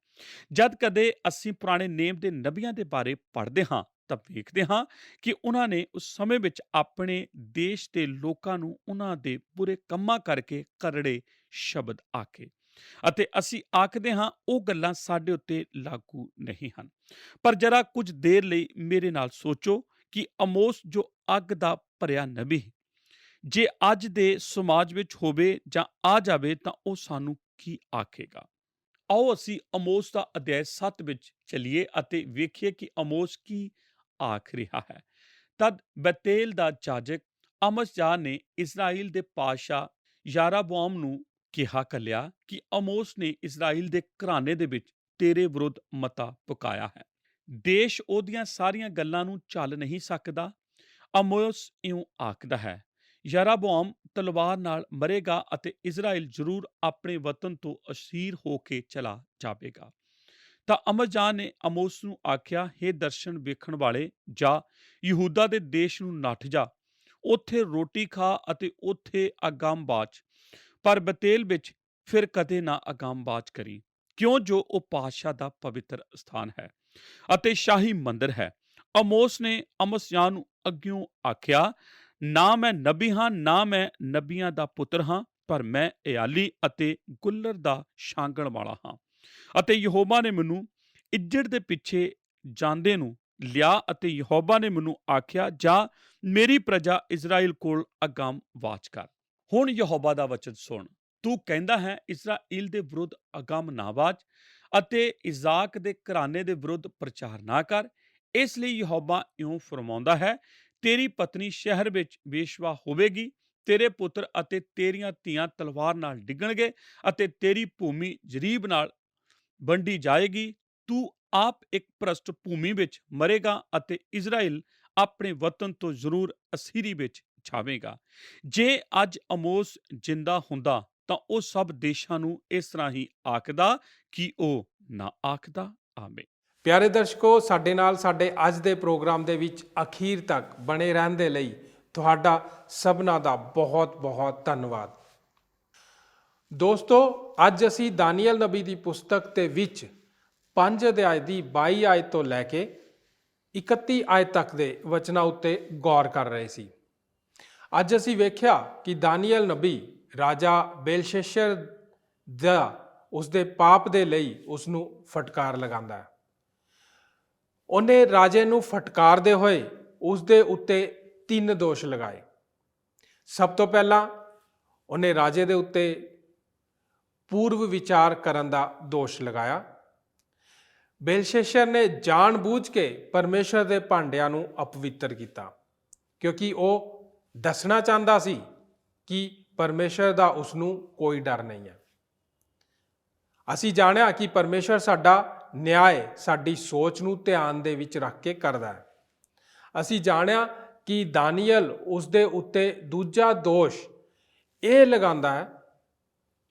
ਜਦ ਕਦੇ ਅਸੀਂ ਪੁਰਾਣੇ ਨੇਮ ਦੇ ਨਬੀਆਂ ਦੇ ਬਾਰੇ ਪੜ੍ਹਦੇ ਹਾਂ ਤਾਂ ਵੇਖਦੇ ਹਾਂ ਕਿ ਉਹਨਾਂ ਨੇ ਉਸ ਸਮੇਂ ਵਿੱਚ ਆਪਣੇ ਦੇਸ਼ ਦੇ ਲੋਕਾਂ ਨੂੰ ਉਹਨਾਂ ਦੇ ਬੁਰੇ ਕੰਮਾਂ ਕਰਕੇ ਕਰੜੇ ਸ਼ਬਦ ਆਖੇ ਅਤੇ ਅਸੀਂ ਆਖਦੇ ਹਾਂ ਉਹ ਗੱਲਾਂ ਸਾਡੇ ਉੱਤੇ ਲਾਗੂ ਨਹੀਂ ਹਨ। ਪਰ ਜਰਾ ਕੁਝ ਦੇਰ ਲਈ ਮੇਰੇ ਨਾਲ ਸੋਚੋ ਕਿ ਆਮੋਸ ਜੋ ਅੱਗ ਦਾ ਭਰਿਆ ਨਬੀ, ਜੇ ਅੱਜ ਦੇ ਸਮਾਜ ਵਿੱਚ ਹੋਵੇ ਜਾਂ ਆ ਜਾਵੇ ਤਾਂ ਉਹ ਸਾਨੂੰ ਕੀ ਆਖੇਗਾ। ਆਓ ਅਸੀਂ ਆਮੋਸ ਦਾ ਅਧਿਆਇ 7 ਵਿੱਚ ਚਲੀਏ ਅਤੇ ਵੇਖੀਏ ਕਿ ਆਮੋਸ ਕੀ ਆਖ ਰਿਹਾ ਹੈ। ਤਦ ਬੈਤੇਲ ਦਾ ਜਾਜਕ ਅਮਸਯਾਹ ਨੇ ਇਸਰਾਇਲ ਦੇ ਪਾਤਸ਼ਾਹ ਯਾਰਾਬੋਆਮ ਨੂੰ ਕਿਹਾ ਘੱਲਿਆ ਕਿ ਆਮੋਸ ਨੇ ਇਸਰਾਇਲ ਦੇ ਘਰਾਣੇ ਦੇ ਵਿੱਚ ਤੇਰੇ ਵਿਰੁੱਧ ਮਤਾ ਪਕਾਇਆ ਹੈ। ਦੇਸ਼ ਉਹਦੀਆਂ ਸਾਰੀਆਂ ਗੱਲਾਂ ਨੂੰ ਝੱਲ ਨਹੀਂ ਸਕਦਾ। ਆਮੋਸ ਇਉਂ ਆਖਦਾ ਹੈ, ਯਾਰਾਬੋਆਮ ਤਲਵਾਰ ਨਾਲ ਮਰੇਗਾ ਅਤੇ ਇਸਰਾਇਲ ਜ਼ਰੂਰ ਆਪਣੇ ਵਤਨ ਤੋਂ ਅਸੀਰ ਹੋ ਕੇ ਚਲਾ ਜਾਵੇਗਾ। ਤਾਂ ਅਮਸਯਾਹ ਨੇ ਆਮੋਸ ਨੂੰ ਆਖਿਆ, ਹੇ ਦਰਸ਼ਨ ਵੇਖਣ ਵਾਲੇ, ਜਾ ਯਹੂਦਾ ਦੇ ਦੇਸ਼ ਨੂੰ ਨੱਠ ਜਾ, ਉੱਥੇ ਰੋਟੀ ਖਾ ਅਤੇ ਉੱਥੇ ਅਗੰਮ ਬਾਚ, ਪਰ ਬਤੇਲ ਵਿੱਚ ਫਿਰ ਕਦੇ ਨਾ ਅਗੰਮ ਬਾਚ ਕਰੀ, ਕਿਉਂ ਜੋ ਉਹ ਪਾਤਸ਼ਾਹ ਦਾ ਪਵਿੱਤਰ ਸਥਾਨ ਹੈ ਅਤੇ ਸ਼ਾਹੀ ਮੰਦਰ ਹੈ। ਆਮੋਸ ਨੇ ਅਮਸਯਾਹ ਨੂੰ ਅੱਗਿਓਂ ਆਖਿਆ, ਨਾ ਮੈਂ ਨਬੀ ਹਾਂ, ਨਾ ਮੈਂ ਨਬੀਆਂ ਦਾ ਪੁੱਤਰ ਹਾਂ, ਪਰ ਮੈਂ ਇਆਲੀ ਅਤੇ ਗੁੱਲਰ ਦਾ ਛਾਂਗਣ ਵਾਲਾ ਹਾਂ। ਅਤੇ ਯਹੋਵਾ ਨੇ ਮੈਨੂੰ ਇੱਜੜ ਦੇ ਪਿੱਛੇ ਜਾਂਦੇ ਨੂੰ ਲਿਆ ਅਤੇ ਯਹੋਵਾ ਨੇ ਮੈਨੂੰ ਆਖਿਆ, ਜਾ ਮੇਰੀ ਪ੍ਰਜਾ ਇਸਰਾਇਲ ਕੋਲ ਅਗੰਮ ਵਾਚ ਕਰ। ਹੁਣ ਯਹੋਵਾ ਦਾ ਵਚਨ ਸੁਣ। ਤੂੰ ਕਹਿੰਦਾ ਹੈ ਇਸਰਾਇਲ ਦੇ ਵਿਰੁੱਧ ਅਗੰਮ ਨਾ ਵਾਚ ਅਤੇ ਇਜ਼ਾਕ ਦੇ ਘਰਾਣੇ ਦੇ ਵਿਰੁੱਧ ਪ੍ਰਚਾਰ ਨਾ ਕਰ। ਇਸ ਲਈ ਯਹੋਵਾ ਇਉਂ ਫਰਮਾਉਂਦਾ ਹੈ, ਤੇਰੀ ਪਤਨੀ ਸ਼ਹਿਰ ਵਿੱਚ ਵੇਸ਼ਵਾ ਹੋਵੇਗੀ, ਤੇਰੇ ਪੁੱਤਰ ਅਤੇ ਤੇਰੀਆਂ ਧੀਆਂ ਤਲਵਾਰ ਨਾਲ ਡਿੱਗਣਗੇ ਅਤੇ ਤੇਰੀ ਭੂਮੀ ਜਰੀਬ ਨਾਲ ਵੰਡੀ ਜਾਏਗੀ। ਤੂੰ ਆਪ ਇੱਕ ਭ੍ਰਸ਼ਟ ਭੂਮੀ ਵਿੱਚ ਮਰੇਗਾ ਅਤੇ ਇਸਰਾਇਲ ਆਪਣੇ ਵਤਨ ਤੋਂ ਜ਼ਰੂਰ ਅਸੀਰੀ ਵਿੱਚ ਜਾਵੇਗਾ। ਜੇ ਅੱਜ ਆਮੋਸ ਜਿੰਦਾ ਹੁੰਦਾ ਤਾਂ ਉਹ ਸਭ ਦੇਸ਼ਾਂ ਨੂੰ ਇਸ ਤਰ੍ਹਾਂ ਹੀ ਆਖਦਾ ਕਿ ਉਹ ਨਾ ਆਖਦਾ। ਆਮੀਨ। ਪਿਆਰੇ ਦਰਸ਼ਕੋ, ਸਾਡੇ ਨਾਲ ਸਾਡੇ ਅੱਜ ਦੇ ਪ੍ਰੋਗਰਾਮ ਦੇ ਵਿੱਚ ਅਖੀਰ ਤੱਕ ਬਣੇ ਰਹਿਣ ਦੇ ਲਈ ਤੁਹਾਡਾ ਸਭਨਾਂ ਦਾ ਬਹੁਤ ਬਹੁਤ ਧੰਨਵਾਦ। ਦੋਸਤੋ, ਅੱਜ ਅਸੀਂ ਦਾਨੀਏਲ ਨਬੀ ਦੀ ਪੁਸਤਕ ਦੇ ਵਿੱਚ 5 ਅਧਿਆਇ ਦੀ 22 ਆਇਤ ਤੋਂ ਲੈ ਕੇ 31 ਆਇਤ ਤੱਕ ਦੇ ਵਚਨਾਂ ਉੱਤੇ ਗੌਰ ਕਰ ਰਹੇ ਸੀ। ਅੱਜ ਅਸੀਂ ਵੇਖਿਆ ਕਿ ਦਾਨੀਏਲ ਨਬੀ ਰਾਜਾ ਬੇਲਸ਼ੱਸਰ ਦਾ ਉਸਦੇ ਪਾਪ ਦੇ ਲਈ ਉਸ ਨੂੰ ਫਟਕਾਰ ਲਗਾਉਂਦਾ ਹੈ। ਉਹਨੇ ਰਾਜੇ ਨੂੰ ਫਟਕਾਰਦੇ ਹੋਏ ਉਸਦੇ ਉੱਤੇ 3 ਦੋਸ਼ ਲਗਾਏ। ਸਭ ਤੋਂ ਪਹਿਲਾਂ ਉਹਨੇ ਰਾਜੇ ਦੇ ਉੱਤੇ ਪੂਰਵ ਵਿਚਾਰ ਕਰਨ ਦਾ ਦੋਸ਼ ਲਗਾਇਆ। ਬੇਲਸ਼ੱਸਰ ਨੇ ਜਾਣਬੁੱਝ ਕੇ ਪਰਮੇਸ਼ਰ ਦੇ ਭਾਂਡਿਆਂ ਨੂੰ ਅਪਵਿੱਤਰ ਕੀਤਾ, ਕਿਉਂਕਿ ਉਹ ਦੱਸਣਾ ਚਾਹੁੰਦਾ ਸੀ ਕਿ ਪਰਮੇਸ਼ਰ ਦਾ ਉਸ ਨੂੰ ਕੋਈ ਡਰ ਨਹੀਂ ਹੈ। ਅਸੀਂ ਜਾਣਿਆ ਕਿ ਪਰਮੇਸ਼ਰ ਸਾਡਾ ਨਿਆਂ ਸਾਡੀ ਸੋਚ ਨੂੰ ਧਿਆਨ ਦੇ ਵਿੱਚ ਰੱਖ ਕੇ ਕਰਦਾ ਹੈ। ਅਸੀਂ ਜਾਣਿਆ ਕਿ ਦਾਨੀਏਲ ਉਸ ਦੇ ਉੱਤੇ ਦੂਜਾ ਦੋਸ਼ ਇਹ ਲਗਾਉਂਦਾ ਹੈ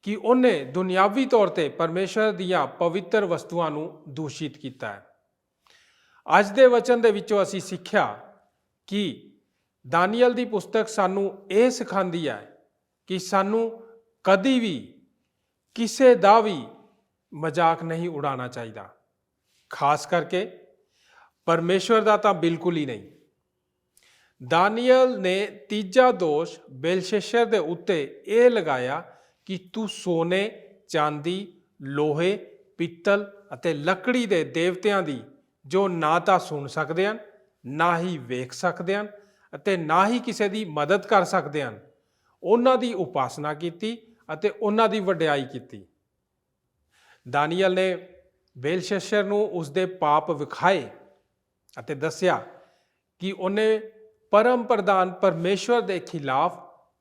ਕਿ ਉਹਨੇ ਦੁਨਿਆਵੀ ਤੌਰ ਤੇ ਪਰਮੇਸ਼ਰ ਦੀਆਂ ਪਵਿੱਤਰ ਵਸਤੂਆਂ ਨੂੰ ਦੂਸ਼ਿਤ ਕੀਤਾ ਹੈ। ਅੱਜ ਦੇ ਵਚਨ ਦੇ ਵਿੱਚੋਂ ਅਸੀਂ ਸਿੱਖਿਆ ਕਿ ਦਾਨੀਏਲ ਦੀ ਪੁਸਤਕ ਸਾਨੂੰ ਇਹ ਸਿਖਾਉਂਦੀ ਹੈ ਕਿ ਸਾਨੂੰ ਕਦੀ ਵੀ ਕਿਸੇ ਦਾ ਵੀ ਮਜ਼ਾਕ ਨਹੀਂ ਉਡਾਉਣਾ ਚਾਹੀਦਾ, ਖਾਸ ਕਰਕੇ ਪਰਮੇਸ਼ਵਰ ਦਾ ਤਾਂ ਬਿਲਕੁਲ ਹੀ ਨਹੀਂ। ਦਾਨੀਏਲ ਨੇ ਤੀਜਾ ਦੋਸ਼ ਬੇਲਸ਼ੱਸਰ ਦੇ ਉੱਤੇ ਇਹ ਲਗਾਇਆ ਕਿ ਤੂੰ ਸੋਨੇ, ਚਾਂਦੀ, ਲੋਹੇ, ਪਿੱਤਲ ਅਤੇ ਲੱਕੜੀ ਦੇ ਦੇਵਤਿਆਂ ਦੀ ਜੋ ਨਾ ਤਾਂ ਸੁਣ ਸਕਦੇ ਹਨ, ਨਾ ਹੀ ਵੇਖ ਸਕਦੇ ਹਨ ਅਤੇ ਨਾ ਹੀ ਕਿਸੇ ਦੀ ਮਦਦ ਕਰ ਸਕਦੇ ਹਨ, ਉਹਨਾਂ ਦੀ ਉਪਾਸਨਾ ਕੀਤੀ ਅਤੇ ਉਹਨਾਂ ਦੀ ਵਡਿਆਈ ਕੀਤੀ। ਦਾਨੀਏਲ ਨੇ ਬੇਲਸ਼ੱਸਰ ਨੂੰ ਉਸਦੇ ਪਾਪ ਵਿਖਾਏ ਅਤੇ ਦੱਸਿਆ ਕਿ ਉਹਨੇ ਪਰਮ ਪ੍ਰਧਾਨ ਪਰਮੇਸ਼ਵਰ ਦੇ ਖਿਲਾਫ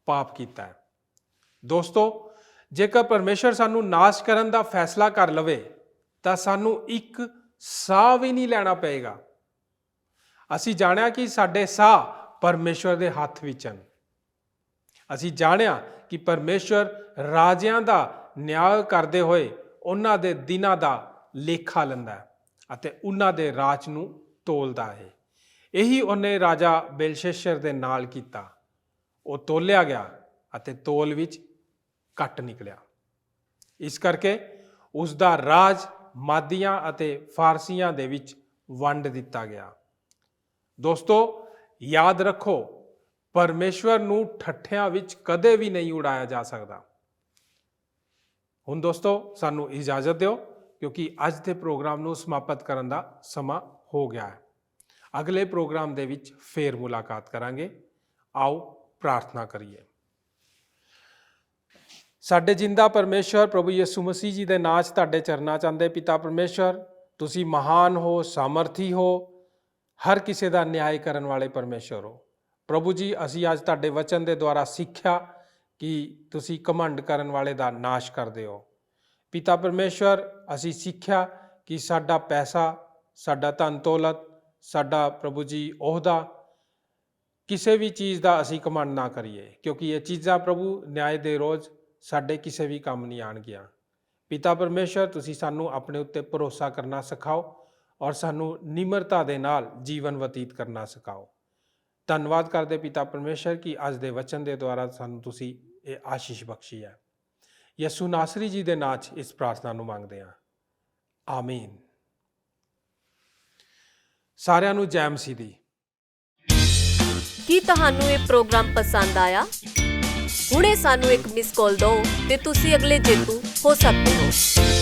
ਪਾਪ ਕੀਤਾ ਹੈ। ਦੋਸਤੋ, ਜੇਕਰ ਪਰਮੇਸ਼ਰ ਸਾਨੂੰ ਨਾਸ਼ ਕਰਨ ਦਾ ਫੈਸਲਾ ਕਰ ਲਵੇ ਤਾਂ ਸਾਨੂੰ ਇੱਕ ਸਾਹ ਵੀ ਨਹੀਂ ਲੈਣਾ ਪਏਗਾ। ਅਸੀਂ ਜਾਣਿਆ ਕਿ ਸਾਡੇ ਸਾਹ ਪਰਮੇਸ਼ਵਰ ਦੇ ਹੱਥ ਵਿੱਚ ਹਨ। ਅਸੀਂ ਜਾਣਿਆ ਕਿ ਪਰਮੇਸ਼ਵਰ ਰਾਜਿਆਂ ਦਾ ਨਿਆਂ ਕਰਦੇ ਹੋਏ ਉਹਨਾਂ ਦੇ ਦਿਨਾਂ ਦਾ ਲੇਖਾ ਲੈਂਦਾ ਹੈ ਅਤੇ ਉਹਨਾਂ ਦੇ ਰਾਜ ਨੂੰ ਤੋਲਦਾ ਹੈ। ਇਹੀ ਉਹਨੇ ਰਾਜਾ ਬੇਲਸ਼ੱਸਰ ਦੇ ਨਾਲ ਕੀਤਾ। ਉਹ ਤੋਲਿਆ ਗਿਆ ਅਤੇ ਤੋਲ ਵਿੱਚ ਘੱਟ ਨਿਕਲਿਆ। ਇਸ ਕਰਕੇ ਉਸ ਦਾ ਰਾਜ ਮਾਦੀਆਂ ਅਤੇ ਫਾਰਸੀਆਂ ਦੇ ਵਿੱਚ ਵੰਡ ਦਿੱਤਾ ਗਿਆ। ਦੋਸਤੋ, ਯਾਦ ਰੱਖੋ, ਪਰਮੇਸ਼ਵਰ ਨੂੰ ਠੱਠਿਆਂ ਵਿੱਚ ਕਦੇ ਵੀ ਨਹੀਂ ਉਡਾਇਆ ਜਾ ਸਕਦਾ। ਹੁਣ ਦੋਸਤੋ, ਸਾਨੂੰ ਇਜਾਜ਼ਤ ਦਿਓ, ਕਿਉਂਕਿ ਅੱਜ ਦੇ ਪ੍ਰੋਗਰਾਮ ਨੂੰ ਸਮਾਪਤ ਕਰਨ ਦਾ ਸਮਾਂ ਹੋ ਗਿਆ ਹੈ। ਅਗਲੇ ਪ੍ਰੋਗਰਾਮ ਦੇ ਵਿੱਚ ਫੇਰ ਮੁਲਾਕਾਤ ਕਰਾਂਗੇ। ਆਓ ਪ੍ਰਾਰਥਨਾ ਕਰੀਏ। ਸਾਡੇ ਜਿੰਦਾ ਪਰਮੇਸ਼ਰ ਪ੍ਰਭੂ ਯਿਸੂ ਮਸੀਹ ਜੀ ਦੇ ਨਾਂ 'ਚ ਤੁਹਾਡੇ ਚਰਨਾਂ 'ਚ ਆਉਂਦੇ ਪਿਤਾ ਪਰਮੇਸ਼ਰ, ਤੁਸੀਂ ਮਹਾਨ ਹੋ, ਸਾਮਰਥੀ ਹੋ, ਹਰ ਕਿਸੇ ਦਾ ਨਿਆਂ ਕਰਨ ਵਾਲੇ ਪਰਮੇਸ਼ਰ ਹੋ। ਪ੍ਰਭੂ ਜੀ, ਅਸੀਂ ਅੱਜ ਤੁਹਾਡੇ ਵਚਨ ਦੇ ਦੁਆਰਾ ਸਿੱਖਿਆ ਕਿ ਤੁਸੀਂ ਘਮੰਡ ਕਰਨ ਵਾਲੇ ਦਾ ਨਾਸ਼ ਕਰਦੇ ਹੋ। ਪਿਤਾ ਪਰਮੇਸ਼ਰ, ਅਸੀਂ ਸਿੱਖਿਆ ਕਿ ਸਾਡਾ ਪੈਸਾ, ਸਾਡਾ ਧਨ ਦੌਲਤ, ਸਾਡਾ ਪ੍ਰਭੂ ਜੀ ਅਹੁਦਾ, ਕਿਸੇ ਵੀ ਚੀਜ਼ ਦਾ ਅਸੀਂ ਘਮੰਡ ਨਾ ਕਰੀਏ, ਕਿਉਂਕਿ ਇਹ ਚੀਜ਼ਾਂ ਪ੍ਰਭੂ ਨਿਆਂ ਦੇ ਰੋਜ਼ ਸਾਡੇ ਕਿਸੇ ਵੀ ਕੰਮ ਨਹੀਂ ਆਉਣਗੀਆਂ। ਪਿਤਾ ਪਰਮੇਸ਼ਰ, ਤੁਸੀਂ ਸਾਨੂੰ ਆਪਣੇ ਉੱਤੇ ਭਰੋਸਾ ਕਰਨਾ ਸਿਖਾਓ ਔਰ ਸਾਨੂੰ ਨਿਮਰਤਾ ਦੇ ਨਾਲ ਜੀਵਨ ਬਤੀਤ ਕਰਨਾ ਸਿਖਾਓ। ਧੰਨਵਾਦ ਕਰਦੇ ਪਿਤਾ ਪਰਮੇਸ਼ਰ ਕਿ ਅੱਜ ਦੇ ਵਚਨ ਦੇ ਦੁਆਰਾ ਸਾਨੂੰ ਤੁਸੀਂ ਇਹ ਆਸ਼ੀਸ਼ ਬਖਸ਼ੀ ਹੈ। ਯਿਸੂ ਨਾਸਰੀ ਜੀ ਦੇ ਨਾਂ 'ਚ ਇਸ ਪ੍ਰਾਰਥਨਾ ਨੂੰ ਮੰਗਦੇ ਹਾਂ, ਆਮੀਨ। ਸਾਰਿਆਂ ਨੂੰ ਜੈ ਮਸੀਹ ਦੀ। ਕੀ ਤੁਹਾਨੂੰ ਇਹ ਪ੍ਰੋਗਰਾਮ ਪਸੰਦ ਆਇਆ? ਹੁਣੇ ਸਾਨੂੰ ਇੱਕ ਮਿਸ ਕਾਲ ਦਿਓ ਤੇ ਤੁਸੀਂ ਅਗਲੇ ਜੇਤੂ ਹੋ ਸਕਦੇ ਹੋ।